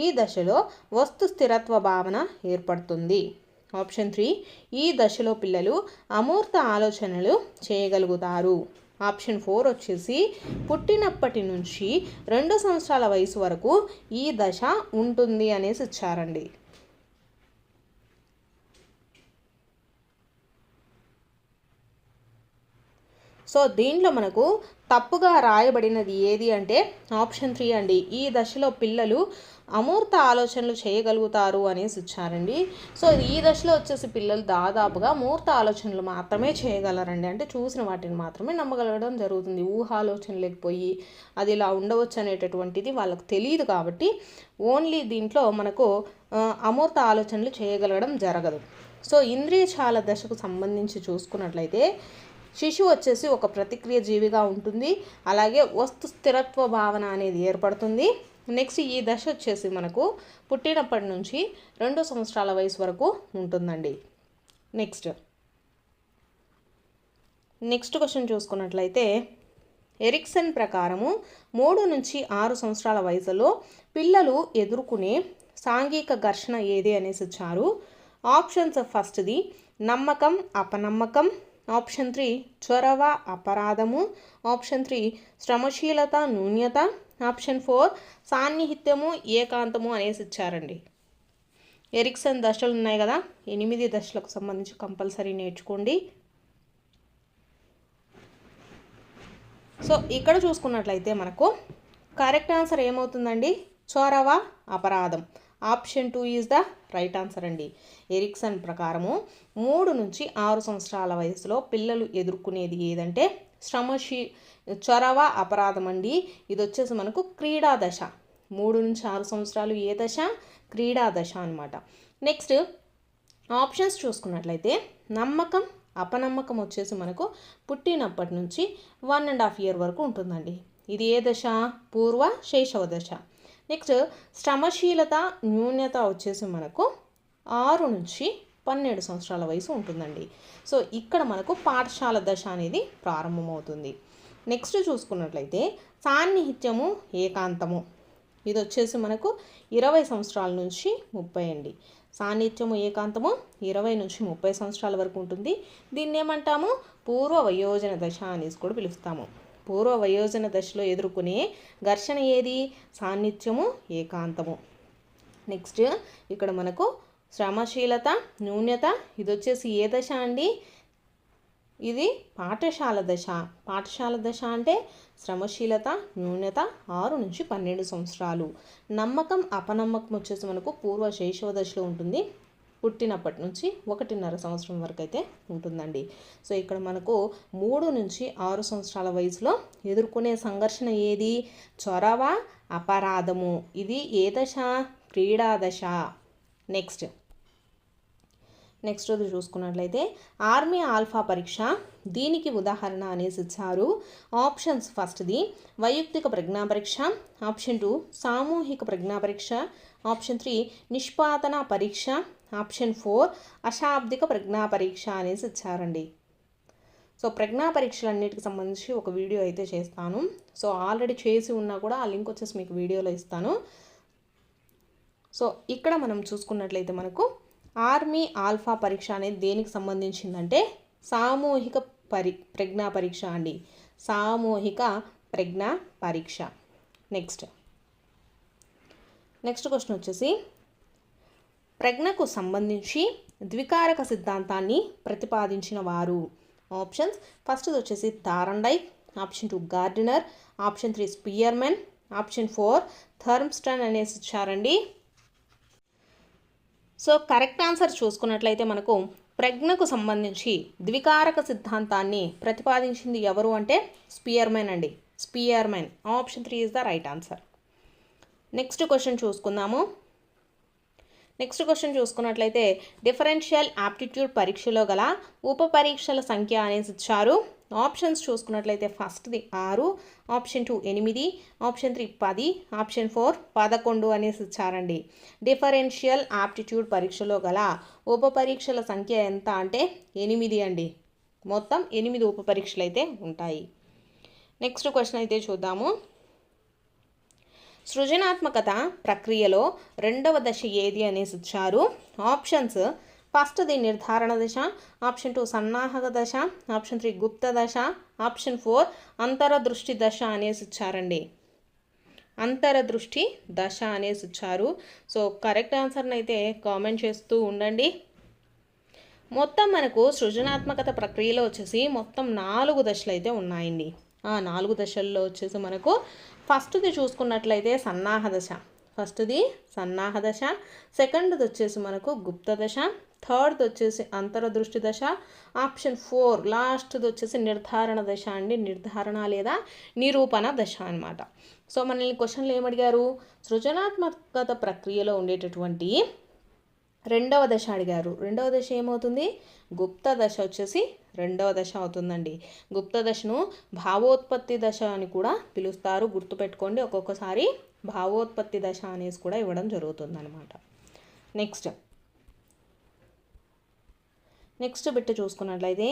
ఈ దశలో వస్తు స్థిరత్వ భావన ఏర్పడుతుంది. ఆప్షన్ 3 ఈ దశలో పిల్లలు అమూర్త ఆలోచనలు చేయగలుగుతారు. ఆప్షన్ 4 వచ్చేసి పుట్టినప్పటి నుంచి 2 సంవత్సరాల వయసు వరకు ఈ దశ ఉంటుంది అనేసి ఇచ్చారండి. సో దీంట్లో మనకు తప్పుగా రాయబడినది ఏది అంటే ఆప్షన్ 3 అండి. ఈ దశలో పిల్లలు అమూర్త ఆలోచనలు చేయగలుగుతారు అనేసి ఇచ్చారండి. సో ఈ దశలో వచ్చేసి పిల్లలు దాదాపుగా మూర్త ఆలోచనలు మాత్రమే చేయగలరండి. అంటే చూసిన వాటిని మాత్రమే నమ్మగలగడం జరుగుతుంది. ఊహాలోచన లేకపోయి అది ఇలా ఉండవచ్చు అనేటటువంటిది వాళ్ళకు తెలియదు. కాబట్టి ఓన్లీ దీంట్లో మనకు అమూర్త ఆలోచనలు చేయగలగడం జరగదు. సో ఇంద్రియచాల దశకు సంబంధించి చూసుకున్నట్లయితే శిశువు వచ్చేసి ఒక ప్రతిక్రియ జీవిగా ఉంటుంది. అలాగే వస్తు స్థిరత్వ భావన అనేది ఏర్పడుతుంది. నెక్స్ట్ ఈ దశ వచ్చేసి మనకు పుట్టినప్పటి నుంచి 2 సంవత్సరాల వయసు వరకు ఉంటుందండి. నెక్స్ట్ క్వశ్చన్ చూసుకున్నట్లయితే ఎరిక్సన్ ప్రకారము 3 నుంచి 6 సంవత్సరాల వయసులో పిల్లలు ఎదుర్కొనే సాంఘిక ఘర్షణ ఏది అనేసి ఇచ్చారు. ఆప్షన్స్ ఫస్ట్ది నమ్మకం అపనమ్మకం. ఆప్షన్ 3 చొరవ అపరాధము. ఆప్షన్ 3 శ్రమశీలత న్యూన్యత. ఆప్షన్ 4 సాన్నిహిత్యము ఏకాంతము అనేసి ఇచ్చారండి. ఎరిక్సన్ దశలు ఉన్నాయి కదా, 8 దశలకు సంబంధించి కంపల్సరీ నేర్చుకోండి. సో ఇక్కడ చూసుకున్నట్లయితే మనకు కరెక్ట్ ఆన్సర్ ఏమవుతుందండి? చొరవ అపరాధం. Option 2 is the right answer అండి. ఎరిక్సన్ ప్రకారము 3 నుంచి 6 సంవత్సరాల వయసులో పిల్లలు ఎదుర్కొనేది ఏదంటే చొరవ అపరాధం అండి. ఇది వచ్చేసి మనకు క్రీడా దశ. 3 నుంచి 6 సంవత్సరాలు ఏ దశ? క్రీడా దశ అనమాట. నెక్స్ట్ ఆప్షన్స్ చూసుకున్నట్లయితే నమ్మకం అపనమ్మకం వచ్చేసి మనకు పుట్టినప్పటి నుంచి 1.5 year వరకు ఉంటుందండి. ఇది ఏ దశ? పూర్వ శైశవ దశ. నెక్స్ట్ శ్రమశీలత న్యూన్యత వచ్చేసి మనకు 6 నుంచి 12 సంవత్సరాల వయసు ఉంటుందండి. సో ఇక్కడ మనకు పాఠశాల దశ అనేది ప్రారంభమవుతుంది. నెక్స్ట్ చూసుకున్నట్లయితే సాన్నిహిత్యము ఏకాంతము, ఇది వచ్చేసి మనకు 20 సంవత్సరాల నుంచి 30 అండి. సాన్నిహిత్యము ఏకాంతము 20 నుంచి 30 సంవత్సరాల వరకు ఉంటుంది. దీన్ని ఏమంటాము? పూర్వ వయోజన దశ అనేసి కూడా పిలుస్తాము. పూర్వ వయోజన దశలో ఎదుర్కొనే ఘర్షణ ఏది? సాన్నిహిత్యము ఏకాంతము. నెక్స్ట్ ఇక్కడ మనకు శ్రమశీలత న్యూన్యత, ఇది వచ్చేసి ఏ దశ అండి? ఇది పాఠశాల దశ. పాఠశాల దశ అంటే శ్రమశీలత న్యూన్యత 6 నుంచి 12 సంవత్సరాలు. నమ్మకం అపనమ్మకం వచ్చేసి మనకు పూర్వ శైశవ దశలో ఉంటుంది. పుట్టినప్పటి నుంచి 1.5 సంవత్సరం వరకు అయితే ఉంటుందండి. సో ఇక్కడ మనకు 3 నుంచి 6 సంవత్సరాల వయసులో ఎదుర్కొనే సంఘర్షణ ఏది? చొరవ అపరాధము. ఇది ఏ దశ? క్రీడా దశ. నెక్స్ట్ చూసుకున్నట్లయితే ఆర్మీ ఆల్ఫా పరీక్ష దీనికి ఉదాహరణ అనేసి ఇచ్చారు. ఆప్షన్స్ ఫస్ట్ది వైయక్తిక ప్రజ్ఞా పరీక్ష. ఆప్షన్ 2 సామూహిక ప్రజ్ఞా పరీక్ష. ఆప్షన్ 3 నిష్పాదన పరీక్ష. ఆప్షన్ 4 అశాబ్దిక ప్రజ్ఞా పరీక్ష అనేసి ఇచ్చారండి. సో ప్రజ్ఞా పరీక్షలన్నిటికి సంబంధించి ఒక వీడియో అయితే చేస్తాను. సో ఆల్రెడీ చేసి ఉన్నా కూడా ఆ లింక్ వచ్చేసి మీకు వీడియోలో ఇస్తాను. సో ఇక్కడ మనం చూసుకున్నట్లయితే మనకు ఆర్మీ ఆల్ఫా పరీక్ష అనేది దేనికి సంబంధించిందంటే సామూహిక ప్రజ్ఞా పరీక్ష అండి. సామూహిక ప్రజ్ఞా పరీక్ష. నెక్స్ట్ క్వశ్చన్ వచ్చేసి ప్రజ్ఞకు సంబంధించి ద్వికారక సిద్ధాంతాన్ని ప్రతిపాదించిన వారు. ఆప్షన్స్ ఫస్ట్ వచ్చేసి Thorndike, option 2 Gardner, option 3 Spearman, option 4 Thurstone అనేసి ఇచ్చారండి. సో కరెక్ట్ ఆన్సర్ చూసుకున్నట్లయితే మనకు ప్రజ్ఞకు సంబంధించి ద్వికారక సిద్ధాంతాన్ని ప్రతిపాదించింది ఎవరు అంటే స్పియర్మెన్ అండి. Spearman. Option 3 is the right answer. Next question చూసుకున్నట్లయితే డిఫరెన్షియల్ ఆప్టిట్యూడ్ పరీక్షలో గల ఉప పరీక్షల సంఖ్య అనేసి ఇచ్చారు. ఆప్షన్స్ చూసుకున్నట్లయితే ఫస్ట్ది 6, ఆప్షన్ 2 8, ఆప్షన్ 3 10, ఆప్షన్ 4 11 అనేసి ఇచ్చారండి. డిఫరెన్షియల్ ఆప్టిట్యూడ్ పరీక్షలో గల ఉప పరీక్షల సంఖ్య ఎంత అంటే 8 అండి. మొత్తం 8 ఉప పరీక్షలు అయితే ఉంటాయి. నెక్స్ట్ క్వశ్చన్ అయితే చూద్దాము. సృజనాత్మకత ప్రక్రియలో రెండవ దశ ఏది అనేసి ఇచ్చారు. ఆప్షన్స్ ఫస్ట్ది నిర్ధారణ దశ, ఆప్షన్ 2 సన్నాహక దశ, ఆప్షన్ 3 గుప్త దశ, ఆప్షన్ 4 అంతరదృష్టి దశ అనేసి ఇచ్చారండి. అంతరదృష్టి దశ అనేసి ఇచ్చారు. సో కరెక్ట్ ఆన్సర్ని అయితే కామెంట్ చేస్తూ ఉండండి. మొత్తం మనకు సృజనాత్మకత ప్రక్రియలో వచ్చేసి మొత్తం 4 దశలు అయితే ఉన్నాయండి. ఆ 4 దశల్లో వచ్చేసి మనకు ఫస్ట్ది చూసుకున్నట్లయితే సన్నాహ దశ. సెకండ్ది వచ్చేసి మనకు గుప్త దశ, థర్డ్ది వచ్చేసి అంతరదృష్టి దశ, ఆప్షన్ 4 లాస్ట్ది వచ్చేసి నిర్ధారణ దశ అండి. నిర్ధారణ లేదా నిరూపణ దశ అనమాట. సో మనల్ని క్వశ్చన్లు ఏమడిగారు, సృజనాత్మకత ప్రక్రియలో ఉండేటటువంటి రెండవ దశ అడిగారు. రెండవ దశ ఏమవుతుంది, గుప్త దశ వచ్చేసి రెండవ దశ అవుతుందండి. గుప్త దశను భావోత్పత్తి దశ అని కూడా పిలుస్తారు. గుర్తుపెట్టుకోండి, ఒక్కొక్కసారి భావోత్పత్తి దశ అనేసి కూడా ఇవ్వడం జరుగుతుందన్నమాట. నెక్స్ట్ బిట్ చూసుకున్నట్లయితే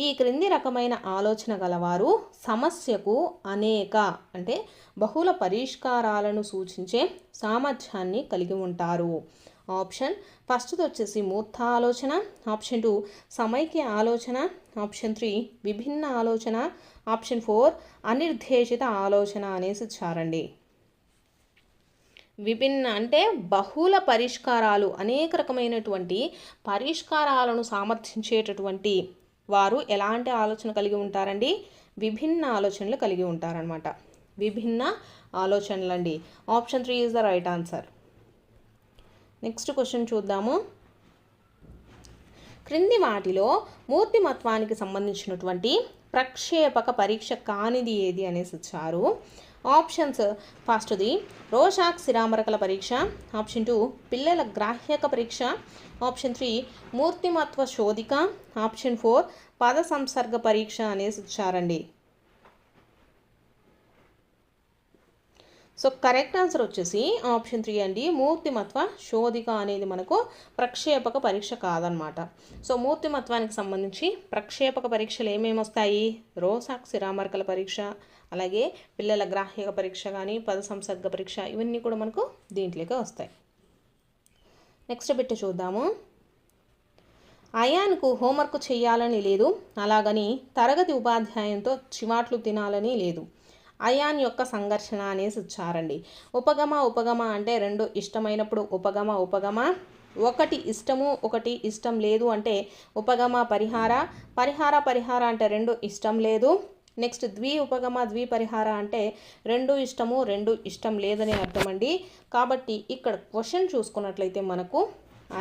ఈ క్రింది రకమైన ఆలోచన గలవారు సమస్యకు అనేక అంటే బహుళ పరిష్కారాలను సూచించే సామర్థ్యాన్ని కలిగి ఉంటారు. ఆప్షన్ ఫస్ట్ది వచ్చేసి మూర్త ఆలోచన, ఆప్షన్ 2 సమైక్య ఆలోచన, ఆప్షన్ 3 విభిన్న ఆలోచన, ఆప్షన్ 4 అనిర్దేశిత ఆలోచన అనేసి ఇచ్చారండి. విభిన్న అంటే బహుళ పరిష్కారాలు, అనేక రకమైనటువంటి పరిష్కారాలను సమర్థించేటటువంటి వారు ఎలాంటి ఆలోచన కలిగి ఉంటారండి, విభిన్న ఆలోచనలు కలిగి ఉంటారనమాట. విభిన్న ఆలోచనలండి. Option 3 is the right answer. Next question చూద్దాము. క్రింది వాటిలో మూర్తిమత్వానికి సంబంధించినటువంటి ప్రక్షేపక పరీక్ష కానిది ఏది అనేసి ఇచ్చారు. ఆప్షన్స్ ఫస్ట్ది రోషాక్ శిరామరకల పరీక్ష, ఆప్షన్ 2 పిల్లల గ్రాహ్యక పరీక్ష, ఆప్షన్ 3 మూర్తిమత్వ శోధిక, ఆప్షన్ 4 పద సంసర్గ పరీక్ష అనేసి ఇచ్చారండి. సో కరెక్ట్ ఆన్సర్ వచ్చేసి ఆప్షన్ 3 అండి. మూర్తిమత్వ శోధిక అనేది మనకు ప్రక్షేపక పరీక్ష కాదనమాట. సో మూర్తిమత్వానికి సంబంధించి ప్రక్షేపక పరీక్షలు ఏమేమి వస్తాయి, రోసాక్ శిరామరకల పరీక్ష, అలాగే పిల్లల గ్రాహ్యక పరీక్ష కానీ పద సంసర్గ పరీక్ష, ఇవన్నీ కూడా మనకు దీంట్లోకే వస్తాయి. నెక్స్ట్ బిట్ చూద్దాము. అయాన్కు హోంవర్క్ చేయాలని లేదు, అలాగని తరగతి ఉపాధ్యాయంతో చివాట్లు తినాలని లేదు. అయాన్ యొక్క సంఘర్షణ అనేసి ఇచ్చారండి. ఉపగమ అంటే రెండు ఇష్టమైనప్పుడు ఉపగమ, ఒకటి ఇష్టము ఒకటి ఇష్టం లేదు అంటే ఉపగమ పరిహార అంటే రెండు ఇష్టం లేదు. నెక్స్ట్ ద్వి పరిహార అంటే రెండు ఇష్టము రెండు ఇష్టం లేదని అర్థం అండి. కాబట్టి ఇక్కడ క్వశ్చన్ చూసుకున్నట్లయితే మనకు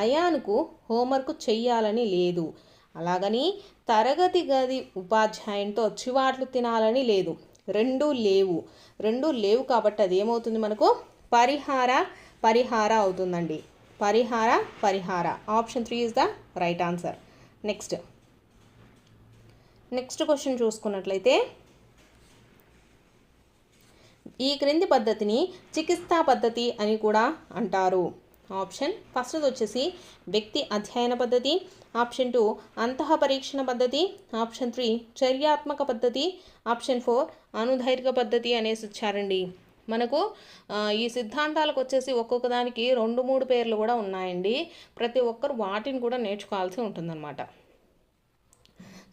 అయాన్కు హోంవర్క్ చెయ్యాలని లేదు, అలాగని తరగతి గది ఉపాధ్యాయునితో చివాట్లు తినాలని లేదు. రెండూ లేవు కాబట్టి అది ఏమవుతుంది మనకు పరిహార అవుతుందండి. పరిహార. Option 3 is the right answer. Next question చూసుకున్నట్లయితే ఈ క్రింది పద్ధతిని చికిత్సా పద్ధతి అని కూడా అంటారు. ఆప్షన్ ఫస్ట్ వచ్చేసి వ్యక్తి అధ్యయన పద్ధతి, ఆప్షన్ 2 అంతః పరీక్షణ పద్ధతి, ఆప్షన్ 3 చర్యాత్మక పద్ధతి, ఆప్షన్ 4 అనుదైర్ఘ్య పద్ధతి అనేసి ఇచ్చారండి. మనకు ఈ సిద్ధాంతాలకు వచ్చేసి ఒక్కొక్క దానికి 2-3 పేర్లు కూడా ఉన్నాయండి. ప్రతి ఒక్కరు వాటిని కూడా నేర్చుకోవాల్సి ఉంటుందన్నమాట.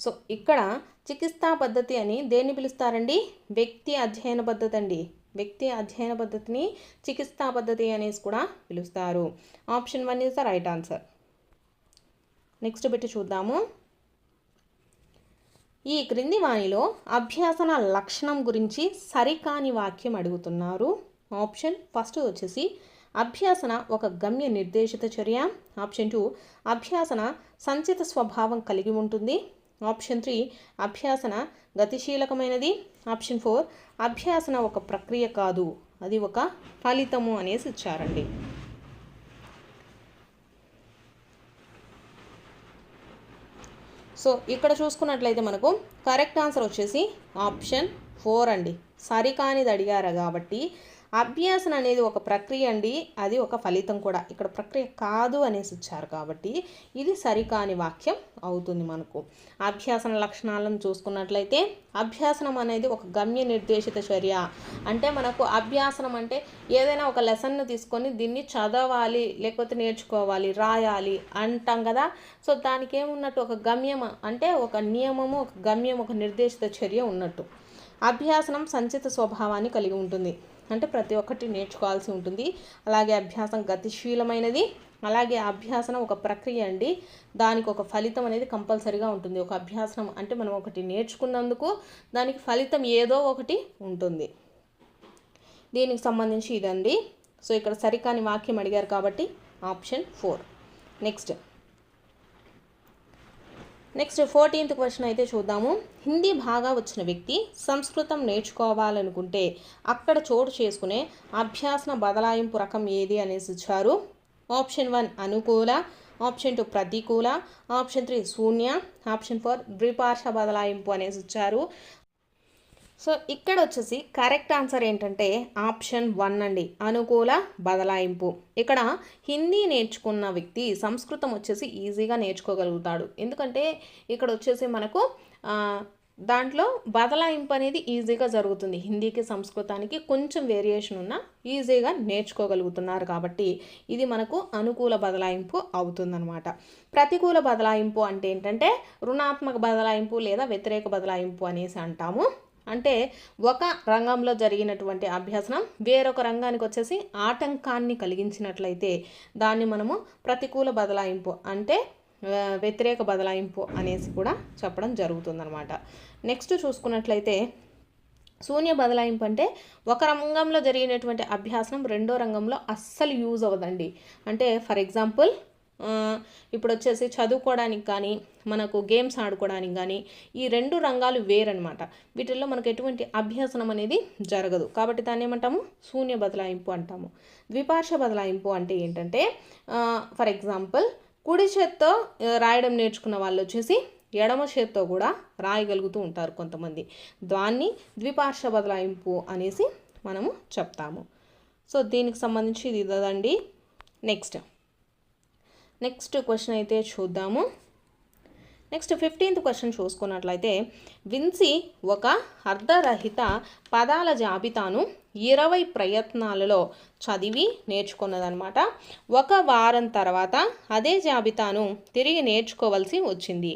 సో ఇక్కడ చికిత్సా పద్ధతి అని దేన్ని పిలుస్తారండి? వ్యక్తి అధ్యయన పద్ధతి అండి. వ్యక్తి అధ్యయన పద్ధతిని చికిత్సా పద్ధతి అనేసి కూడా పిలుస్తారు. Option 1 is the right answer. Next పెట్టి చూద్దాము. ఈ క్రింది వాణిలో అభ్యాసన లక్షణం గురించి సరికాని వాక్యం అడుగుతున్నారు. ఆప్షన్ ఫస్ట్ వచ్చేసి అభ్యాసన ఒక గమ్య నిర్దేశిత చర్య. ఆప్షన్ 2 అభ్యాసన సంచిత స్వభావం కలిగి ఉంటుంది. ఆప్షన్ 3 అభ్యాసన గతిశీలకమైనది. ఆప్షన్ 4 అభ్యాసన ఒక ప్రక్రియ కాదు, అది ఒక ఫలితము అనేసి ఇచ్చారండి. సో ఇక్కడ చూసుకున్నట్లయితే మనకు కరెక్ట్ ఆన్సర్ వచ్చేసి ఆప్షన్ 4 అండి. సరికానిది అడిగారు కాబట్టి అభ్యాసన అనేది ఒక ప్రక్రియ అండి, అది ఒక ఫలితం కూడా. ఇక్కడ ప్రక్రియ కాదు అనేసి ఇచ్చారు కాబట్టి ఇది సరికాని వాక్యం అవుతుంది. మనకు అభ్యాసన లక్షణాలను చూసుకున్నట్లయితే అభ్యాసనం అనేది ఒక గమ్య నిర్దేశిత చర్య. అంటే మనకు అభ్యాసనం అంటే ఏదైనా ఒక లెసన్ను తీసుకొని దీన్ని చదవాలి, లేకపోతే నేర్చుకోవాలి, రాయాలి అంటాం కదా. సో దానికి ఏమున్నట్టు ఒక గమ్యం అంటే ఒక నియమము, ఒక గమ్యం, ఒక నిర్దేశిత చర్య ఉన్నట్టు. అభ్యాసనం సంచిత స్వభావాన్ని కలిగి ఉంటుంది, అంటే ప్రతి ఒక్కటి నేర్చుకోవాల్సి ఉంటుంది. అలాగే అభ్యాసం గతిశీలమైనది. అలాగే అభ్యాసనం ఒక ప్రక్రియ అండి, దానికి ఒక ఫలితం అనేది కంపల్సరీగా ఉంటుంది. ఒక అభ్యాసనం అంటే మనం ఒకటి నేర్చుకున్నందుకు దానికి ఫలితం ఏదో ఒకటి ఉంటుంది. దీనికి సంబంధించి ఇదండి. సో ఇక్కడ సరికాని వాక్యం అడిగారు కాబట్టి ఆప్షన్ 4. నెక్స్ట్ 14th క్వశ్చన్ అయితే చూద్దాము. హిందీ బాగా వచ్చిన వ్యక్తి సంస్కృతం నేర్చుకోవాలనుకుంటే అక్కడ చోటు చేసుకునే అభ్యాసన బదలాయింపు రకం ఏది అనేసి ఇచ్చారు. ఆప్షన్ 1 అనుకూల, ఆప్షన్ 2 ప్రతికూల, ఆప్షన్ 3 శూన్య, ఆప్షన్ 4 ద్విపార్శ్వ బదలాయింపు అనేసి ఇచ్చారు. సో ఇక్కడ వచ్చేసి కరెక్ట్ ఆన్సర్ ఏంటంటే ఆప్షన్ 1 అండి, అనుకూల బదలాయింపు. ఇక్కడ హిందీ నేర్చుకున్న వ్యక్తి సంస్కృతం వచ్చేసి ఈజీగా నేర్చుకోగలుగుతాడు. ఎందుకంటే ఇక్కడ వచ్చేసి మనకు దాంట్లో బదలాయింపు అనేది ఈజీగా జరుగుతుంది. హిందీకి సంస్కృతానికి కొంచెం వేరియేషన్ ఉన్నా ఈజీగా నేర్చుకోగలుగుతున్నారు కాబట్టి ఇది మనకు అనుకూల బదలాయింపు అవుతుందన్నమాట. ప్రతికూల బదలాయింపు అంటే ఏంటంటే రుణాత్మక బదలాయింపు లేదా వ్యతిరేక బదలాయింపు అనేసి అంటాము. అంటే ఒక రంగంలో జరిగినటువంటి అభ్యాసనం వేరొక రంగానికి వచ్చేసి ఆటంకాన్ని కలిగించినట్లయితే దాన్ని మనము ప్రతికూల బదలాయింపు అంటే వ్యతిరేక బదలాయింపు అనేసి కూడా చెప్పడం జరుగుతుందన్నమాట. నెక్స్ట్ చూసుకున్నట్లయితే శూన్య బదలాయింపు అంటే ఒక రంగంలో జరిగినటువంటి అభ్యాసనం రెండో రంగంలో అస్సలు యూజ్ అవ్వదండి. అంటే ఫర్ ఎగ్జాంపుల్ ఇప్పుడు వచ్చేసి చదువుకోవడానికి కానీ మనకు గేమ్స్ ఆడుకోవడానికి కానీ ఈ రెండు రంగాలు వేరనమాట. వీటిల్లో మనకు ఎటువంటి అభ్యాసనం అనేది జరగదు కాబట్టి దాన్ని ఏమంటాము? శూన్య బదలాయింపు అంటాము. ద్విపార్శ్వ బదలాయింపు అంటే ఏంటంటే ఫర్ ఎగ్జాంపుల్ కుడి చేత్తో రాయడం నేర్చుకున్న వాళ్ళు వచ్చేసి ఎడమ చేత్తో కూడా రాయగలుగుతూ ఉంటారు కొంతమంది. దాన్ని ద్విపార్శ్వ బదలాయింపు అనేసి మనము చెప్తాము. సో దీనికి సంబంధించి ఇది ఇదండి. నెక్స్ట్ క్వశ్చన్ అయితే చూద్దాము. నెక్స్ట్ 15th క్వశ్చన్ చూసుకున్నట్లయితే విన్సీ ఒక అర్ధరహిత పదాల జాబితాను 20 ప్రయత్నాలలో చదివి నేర్చుకున్నదనమాట. ఒక వారం తర్వాత అదే జాబితాను తిరిగి నేర్చుకోవాల్సి వచ్చింది.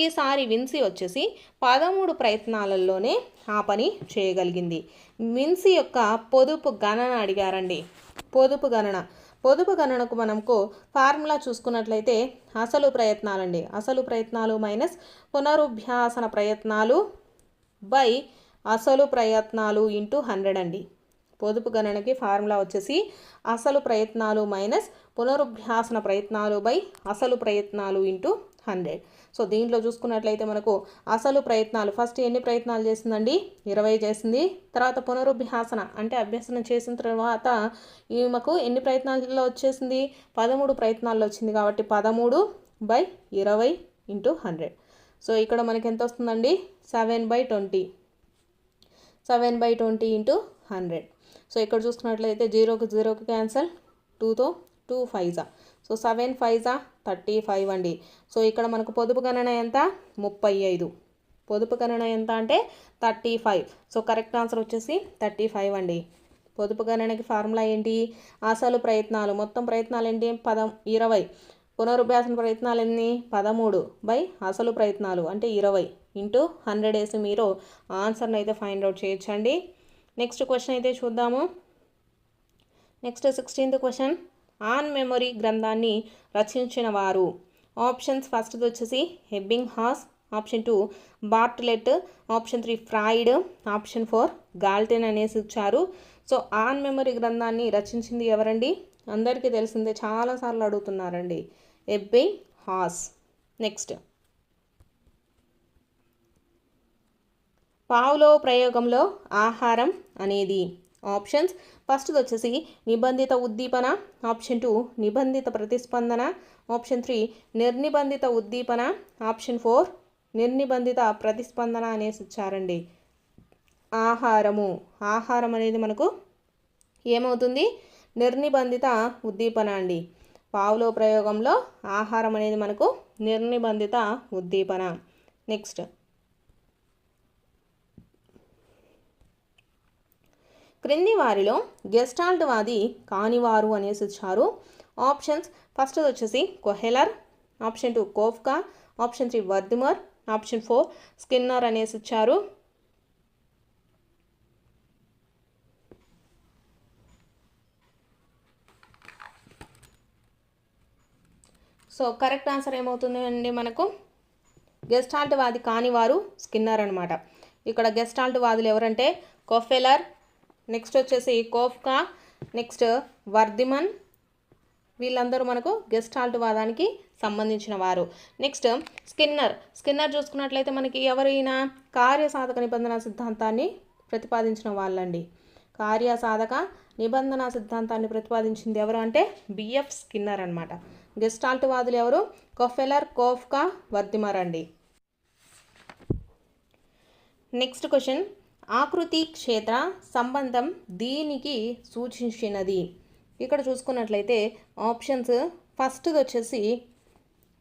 ఈసారి విన్సీ వచ్చేసి 13 ప్రయత్నాలలోనే ఆ పని చేయగలిగింది. విన్సీ యొక్క పొదుపు గణన అడిగారండి. పొదుపు గణనకు మనకు ఫార్ములా చూసుకున్నట్లయితే అసలు ప్రయత్నాలండి. అసలు ప్రయత్నాలు మైనస్ పునరుభ్యాసన ప్రయత్నాలు బై అసలు ప్రయత్నాలు ఇంటూ 100 అండి. పొదుపు గణనకి ఫార్ములా వచ్చేసి అసలు ప్రయత్నాలు మైనస్ పునరుభ్యాసన ప్రయత్నాలు బై అసలు ప్రయత్నాలు ఇంటూ 100. సో దీంట్లో చూసుకున్నట్లయితే మనకు అసలు ప్రయత్నాలు ఫస్ట్ ఎన్ని ప్రయత్నాలు చేసిందండి? 20 చేసింది. తర్వాత పునరుభ్యాసన అంటే అభ్యసనం చేసిన తర్వాత ఈమెకు ఎన్ని ప్రయత్నాల్లో వచ్చేసింది? 13 ప్రయత్నాల్లో వచ్చింది కాబట్టి 13/20 ఇంటూ 100. సో ఇక్కడ మనకి ఎంత వస్తుందండి? 7/20. 7/20 ఇంటూ 100. సో ఇక్కడ చూసుకున్నట్లయితే 0కి 0కి క్యాన్సల్, 2తో 2 5 సో 7 5 35 అండి. సో ఇక్కడ మనకు పొదుపు గణన ఎంత? 35. పొదుపు గణన ఎంత అంటే 35. సో కరెక్ట్ ఆన్సర్ వచ్చేసి 35 అండి. పొదుపు గణనకి ఫార్ములా ఏంటి? అసలు ప్రయత్నాలు, మొత్తం ప్రయత్నాలు ఏంటి? 20. పునరుభ్యాసన ప్రయత్నాలు ఎన్ని? 13 బై అసలు ప్రయత్నాలు అంటే 20 ఇంటూ 100 వేసి మీరు ఆన్సర్ని అయితే ఫైండ్ అవుట్ చేయొచ్చండి. నెక్స్ట్ క్వశ్చన్ అయితే చూద్దాము. Next 16th question. On memory గ్రంథాన్ని రచించిన వారు. ఆప్షన్స్ ఫస్ట్ది వచ్చేసి Ebbinghaus, option 2 Bartlett, option 3 Freud, option 4 Galton అనేసి ఇచ్చారు. సో ఆన్ మెమొరీ గ్రంథాన్ని రచించింది ఎవరండి? అందరికీ తెలిసిందే, చాలాసార్లు అడుగుతున్నారండి. ఎబ్బింగ్ హాస్. నెక్స్ట్ పావ్లోవ్ ప్రయోగంలో ఆహారం అనేది. ఆప్షన్స్ ఫస్ట్ది వచ్చేసి నిబంధిత ఉద్దీపన, ఆప్షన్ 2 నిబంధిత ప్రతిస్పందన, ఆప్షన్ 3 నిర్నిబంధిత ఉద్దీపన, ఆప్షన్ 4 నిర్నిబంధిత ప్రతిస్పందన అనేసి ఇచ్చారండి. ఆహారం అనేది మనకు ఏమవుతుంది? నిర్నిబంధిత ఉద్దీపన అండి. పావ్లోవ్ ప్రయోగంలో ఆహారం అనేది మనకు నిర్నిబంధిత ఉద్దీపన. నెక్స్ట్ క్రింది వారిలో గెస్టాల్ట్ వాది కానివారు అనేసి ఇచ్చారు. ఆప్షన్స్ ఫస్ట్ వచ్చేసి Kohler, option 2 Koffka, option 3 Wertheimer, option 4 Skinner అనేసి ఇచ్చారు. సో కరెక్ట్ ఆన్సర్ ఏమవుతుంది అండి మనకు? గెస్టాల్ట్ వాది కానివారు స్కిన్నర్ అనమాట. ఇక్కడ గెస్టాల్ట్ వాదులు ఎవరంటే కొఫెలర్, నెక్స్ట్ వచ్చేసి కోఫ్కా, నెక్స్ట్ వర్దిమన్, వీళ్ళందరూ మనకు గెస్టాల్ట్ వాదానికి సంబంధించిన వారు. నెక్స్ట్ స్కిన్నర్ చూసుకున్నట్లయితే మనకి ఎవరైనా కార్యసాధక నిబంధన సిద్ధాంతాన్ని ప్రతిపాదించిన వాళ్ళండి. కార్యసాధక నిబంధన సిద్ధాంతాన్ని ప్రతిపాదించింది ఎవరు అంటే బిఎఫ్ స్కిన్నర్ అనమాట. గెస్టాల్ట్ వాదులు ఎవరు? కొఫెలర్, కోఫ్కా, వర్దిమర్ అండి. Next question. ఆకృతి క్షేత్ర సంబంధం దీనికి సూచించినది. ఇక్కడ చూసుకున్నట్లయితే ఆప్షన్స్ ఫస్ట్ది వచ్చేసి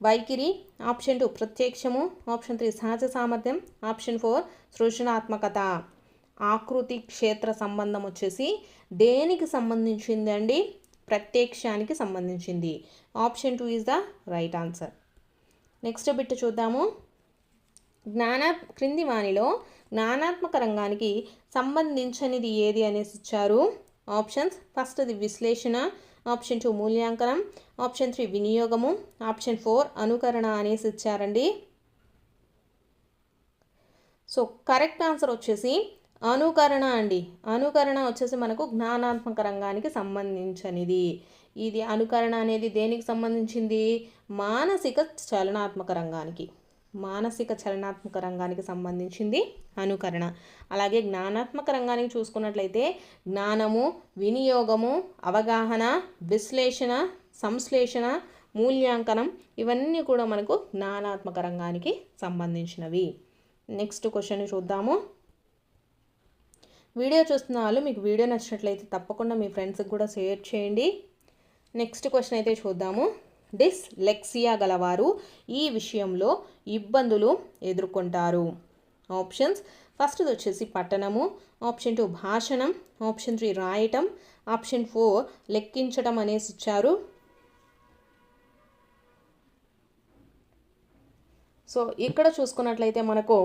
వైఖరి, ఆప్షన్ 2 ప్రత్యక్షము, ఆప్షన్ 3 సహజ సామర్థ్యం, ఆప్షన్ 4 సృజనాత్మకత. ఆకృతి క్షేత్ర సంబంధం వచ్చేసి దేనికి సంబంధించింది అండి? ప్రత్యక్షానికి సంబంధించింది. Option 2 is the right answer. Next bit చూద్దాము. క్రింది వానిలో జ్ఞానాత్మక రంగానికి సంబంధించినది ఏది అనేసి ఇచ్చారు. ఆప్షన్స్ ఫస్ట్ది విశ్లేషణ, ఆప్షన్ 2 మూల్యాంకనం, ఆప్షన్ 3 వినియోగము, ఆప్షన్ 4 అనుకరణ అనేసి ఇచ్చారండి. సో కరెక్ట్ ఆన్సర్ వచ్చేసి అనుకరణ అండి. అనుకరణ వచ్చేసి మనకు జ్ఞానాత్మక రంగానికి సంబంధించినది. ఇది అనుకరణ అనేది దేనికి సంబంధించింది? మానసిక చలనాత్మక రంగానికి సంబంధించింది అనుకరణ. అలాగే జ్ఞానాత్మక రంగానికి చూసుకున్నట్లయితే జ్ఞానము, వినియోగము, అవగాహన, విశ్లేషణ, సంశ్లేషణ, మూల్యాంకనం ఇవన్నీ కూడా మనకు జ్ఞానాత్మక రంగానికి సంబంధించినవి. నెక్స్ట్ క్వశ్చన్ చూద్దాము. వీడియో చూస్తున్న వాళ్ళు మీకు వీడియో నచ్చినట్లయితే తప్పకుండా మీ ఫ్రెండ్స్కి కూడా షేర్ చేయండి. నెక్స్ట్ క్వశ్చన్ అయితే చూద్దాము. డిస్లెక్సియా గలవారు ఈ విషయంలో ఇబ్బందులు ఎదుర్కొంటారు. ఆప్షన్స్ ఫస్ట్ది వచ్చేసి పఠనము, ఆప్షన్ 2 భాషణం, ఆప్షన్ 3 రాయటం, ఆప్షన్ 4 లెక్కించటం అనేసి ఇచ్చారు. సో ఇక్కడ చూసుకున్నట్లయితే మనకు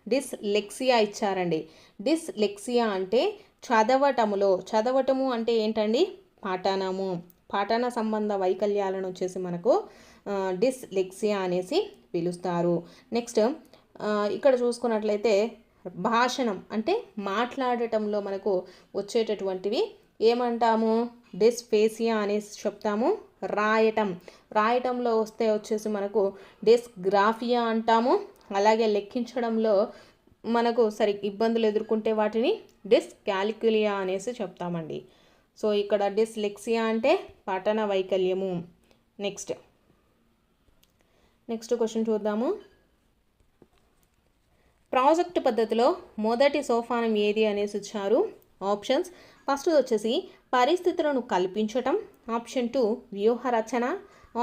డిస్లెక్సియా ఇచ్చారండి. డిస్లెక్సియా అంటే చదవటము అంటే ఏంటండి? పఠన సంబంధ వైకల్యాలను వచ్చేసి మనకు డిస్లెక్సియా అనేసి పిలుస్తారు. నెక్స్ట్ ఇక్కడ చూసుకున్నట్లయితే భాషణం అంటే మాట్లాడటంలో మనకు వచ్చేటటువంటివి ఏమంటాము? డిస్ఫేసియా అనేసి చెప్తాము. రాయటంలో వచ్చేసి మనకు డిస్గ్రాఫియా అంటాము. అలాగే లెక్కించడంలో మనకు ఇబ్బందులు ఎదుర్కొంటే వాటిని డిస్కాలిక్యులియా అనేసి చెప్తామండి. సో ఇక్కడ డిస్లెక్సియా అంటే పఠన వైకల్యము. నెక్స్ట్ క్వశ్చన్ చూద్దాము. ప్రాజెక్ట్ పద్ధతిలో మొదటి సోపానం ఏది అనేసి ఇచ్చారు. ఆప్షన్స్ ఫస్ట్ వచ్చేసి పరిస్థితులను కల్పించటం, ఆప్షన్ 2 వ్యూహ రచన,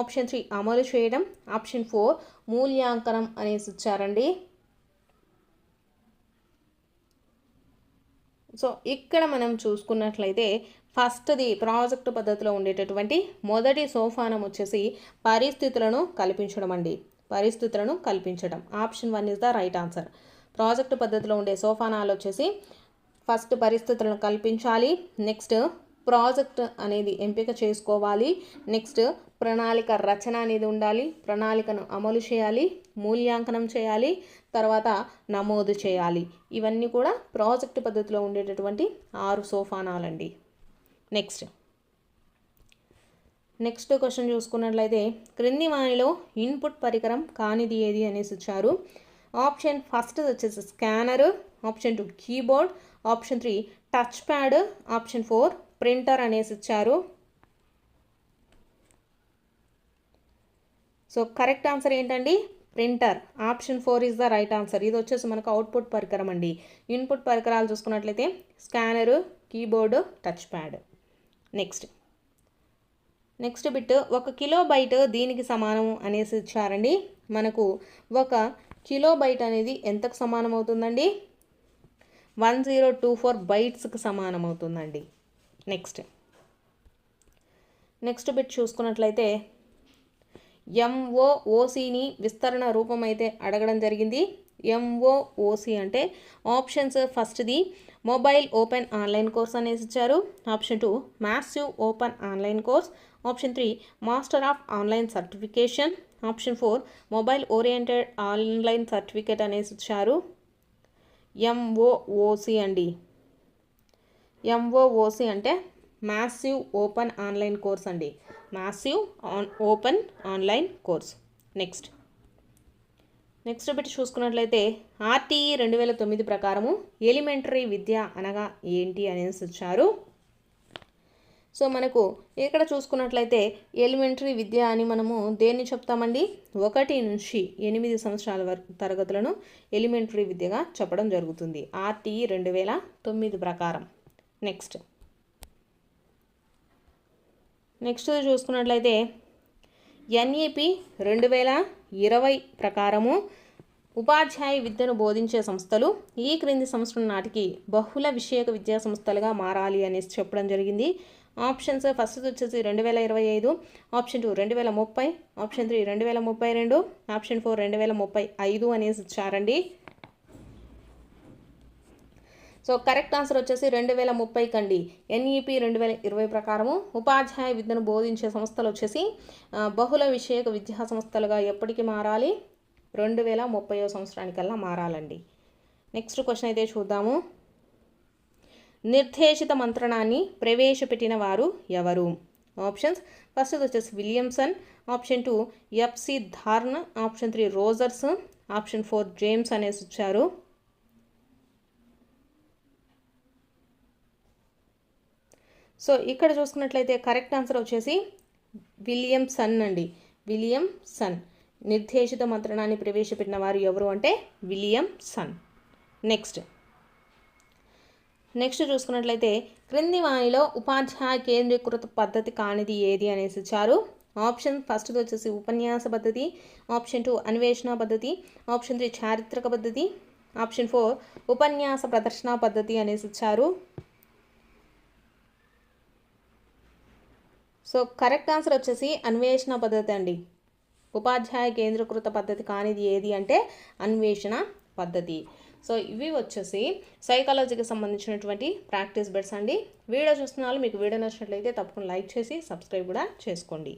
ఆప్షన్ 3 అమలు చేయడం, ఆప్షన్ 4 మూల్యాంకనం అనేసి ఇచ్చారండి. సో ఇక్కడ మనం చూసుకున్నట్లయితే ఫస్ట్ది ప్రాజెక్టు పద్ధతిలో ఉండేటటువంటి మొదటి సోపానం వచ్చేసి పరిస్థితులను కల్పించడం అండి. పరిస్థితులను కల్పించడం. Option 1 is the right answer. Project పద్ధతిలో ఉండే సోపానాలు వచ్చేసి ఫస్ట్ పరిస్థితులను కల్పించాలి, నెక్స్ట్ ప్రాజెక్ట్ అనేది ఎంపిక చేసుకోవాలి, నెక్స్ట్ ప్రణాళిక రచన అనేది ఉండాలి, ప్రణాళికను అమలు చేయాలి, మూల్యాంకనం చేయాలి, తర్వాత నమోదు చేయాలి. ఇవన్నీ కూడా ప్రాజెక్టు పద్ధతిలో ఉండేటటువంటి 6 సోపానాలండి. నెక్స్ట్ క్వశ్చన్ చూసుకున్నట్లయితే క్రింది వానిలో ఇన్పుట్ పరికరం కానిది ఏది అనేసి ఇచ్చారు. ఆప్షన్ ఫస్ట్ వచ్చేసి scanner, option 2 keyboard, option 3 touch pad, option 4 printer అనేసి ఇచ్చారు. సో కరెక్ట్ ఆన్సర్ ఏంటండి? Printer. Option 4 is the right answer. ఇది వచ్చేసి మనకు అవుట్పుట్ పరికరం అండి. ఇన్పుట్ పరికరాలు చూసుకున్నట్లయితే scanner, keyboard, touch pad. Next bit 1 kilobyte దీనికి సమానం అనేసి ఇచ్చారండి. మనకు 1 కిలోబైట్ అనేది ఎంతకు సమానం అవుతుందండి? 1024 బైట్స్కి సమానం అవుతుందండి. నెక్స్ట్ బిట్ చూసుకున్నట్లయితే MOOCని విస్తరణ రూపం అయితే అడగడం జరిగింది. MOOC అంటే ఆప్షన్స్ ఫస్ట్ది మొబైల్ ఓపెన్ ఆన్లైన్ కోర్స్ అనేసి ఇచ్చారు, option 2 massive open online course, option 3 master of online certification, option 4 mobile oriented online certificate అనేసి ఇచ్చారు. MOOC అండి. MOOC అంటే మ్యాసివ్ ఓపెన్ ఆన్లైన్ కోర్స్ అండి. Massive open online course. Next bit చూసుకున్నట్లయితే RTE 2009 ప్రకారము elementary విద్య అనగా ఏంటి అనేసి ఇచ్చారు. సో మనకు ఇక్కడ చూసుకున్నట్లయితే ఎలిమెంటరీ విద్య అని మనము దేన్ని చెప్తామండి? 1 నుంచి 8 సంవత్సరాల వరకు తరగతులను ఎలిమెంటరీ విద్యగా చెప్పడం జరుగుతుంది RTE 2009 ప్రకారం. నెక్స్ట్ చూసుకున్నట్లయితే NEP 2020 ప్రకారము ఉపాధ్యాయ విద్యను బోధించే సంస్థలు ఈ క్రింది సంవత్సరం నాటికి బహుళ విషయక విద్యా సంస్థలుగా మారాలి అనేసి చెప్పడం జరిగింది. ఆప్షన్స్ ఫస్ట్ వచ్చేసి 2025, ఆప్షన్ 2 2030, ఆప్షన్ 3 2032, ఆప్షన్ 4 2035 అనేసి ఇచ్చారండి. సో కరెక్ట్ ఆన్సర్ వచ్చేసి 2030 కండి. NEP 2020 ప్రకారము ఉపాధ్యాయ విద్యను బోధించే సంస్థలు వచ్చేసి బహుళ విషయక విద్యా సంస్థలుగా ఎప్పటికి మారాలి? 2030 సంవత్సరానికల్లా మారాలండి. నెక్స్ట్ క్వశ్చన్ అయితే చూద్దాము. నిర్దేశిత మంత్రణాన్ని ప్రవేశపెట్టిన వారు ఎవరు? ఆప్షన్స్ ఫస్ట్ వచ్చేసి Williamson, option 2 FC Thorne, option 3 Rogers, option 4 James అనేసి ఇచ్చారు. సో ఇక్కడ చూసుకున్నట్లయితే కరెక్ట్ ఆన్సర్ వచ్చేసి విలియమ్సన్ అండి. విలియమ్సన్. నిర్దేశిత మంత్రణాన్ని ప్రవేశపెట్టిన వారు ఎవరు అంటే విలియమ్సన్. నెక్స్ట్ చూసుకున్నట్లయితే క్రింది వానిలో ఉపాధ్యాయ కేంద్రీకృత పద్ధతి కానిది ఏది అనేసి ఇచ్చారు. ఆప్షన్ ఫస్ట్ వచ్చేసి ఉపన్యాస పద్ధతి, ఆప్షన్ 2 అన్వేషణ పద్ధతి, ఆప్షన్ 3 చారిత్రక పద్ధతి, ఆప్షన్ 4 ఉపన్యాస ప్రదర్శన పద్ధతి అనేసి ఇచ్చారు. సో కరెక్ట్ ఆన్సర్ వచ్చేసి అన్వేషణ పద్ధతి అండి. ఉపాధ్యాయ కేంద్రీకృత పద్ధతి కానిది ఏది అంటే అన్వేషణ పద్ధతి. సో ఇవి వచ్చేసి సైకాలజీకి సంబంధించినటువంటి ప్రాక్టీస్ బిట్స్ అండి. వీడియో చూస్తున్న వాళ్ళు మీకు వీడియో నచ్చినట్లయితే తప్పకుండా లైక్ చేసి సబ్స్క్రైబ్ కూడా చేసుకోండి.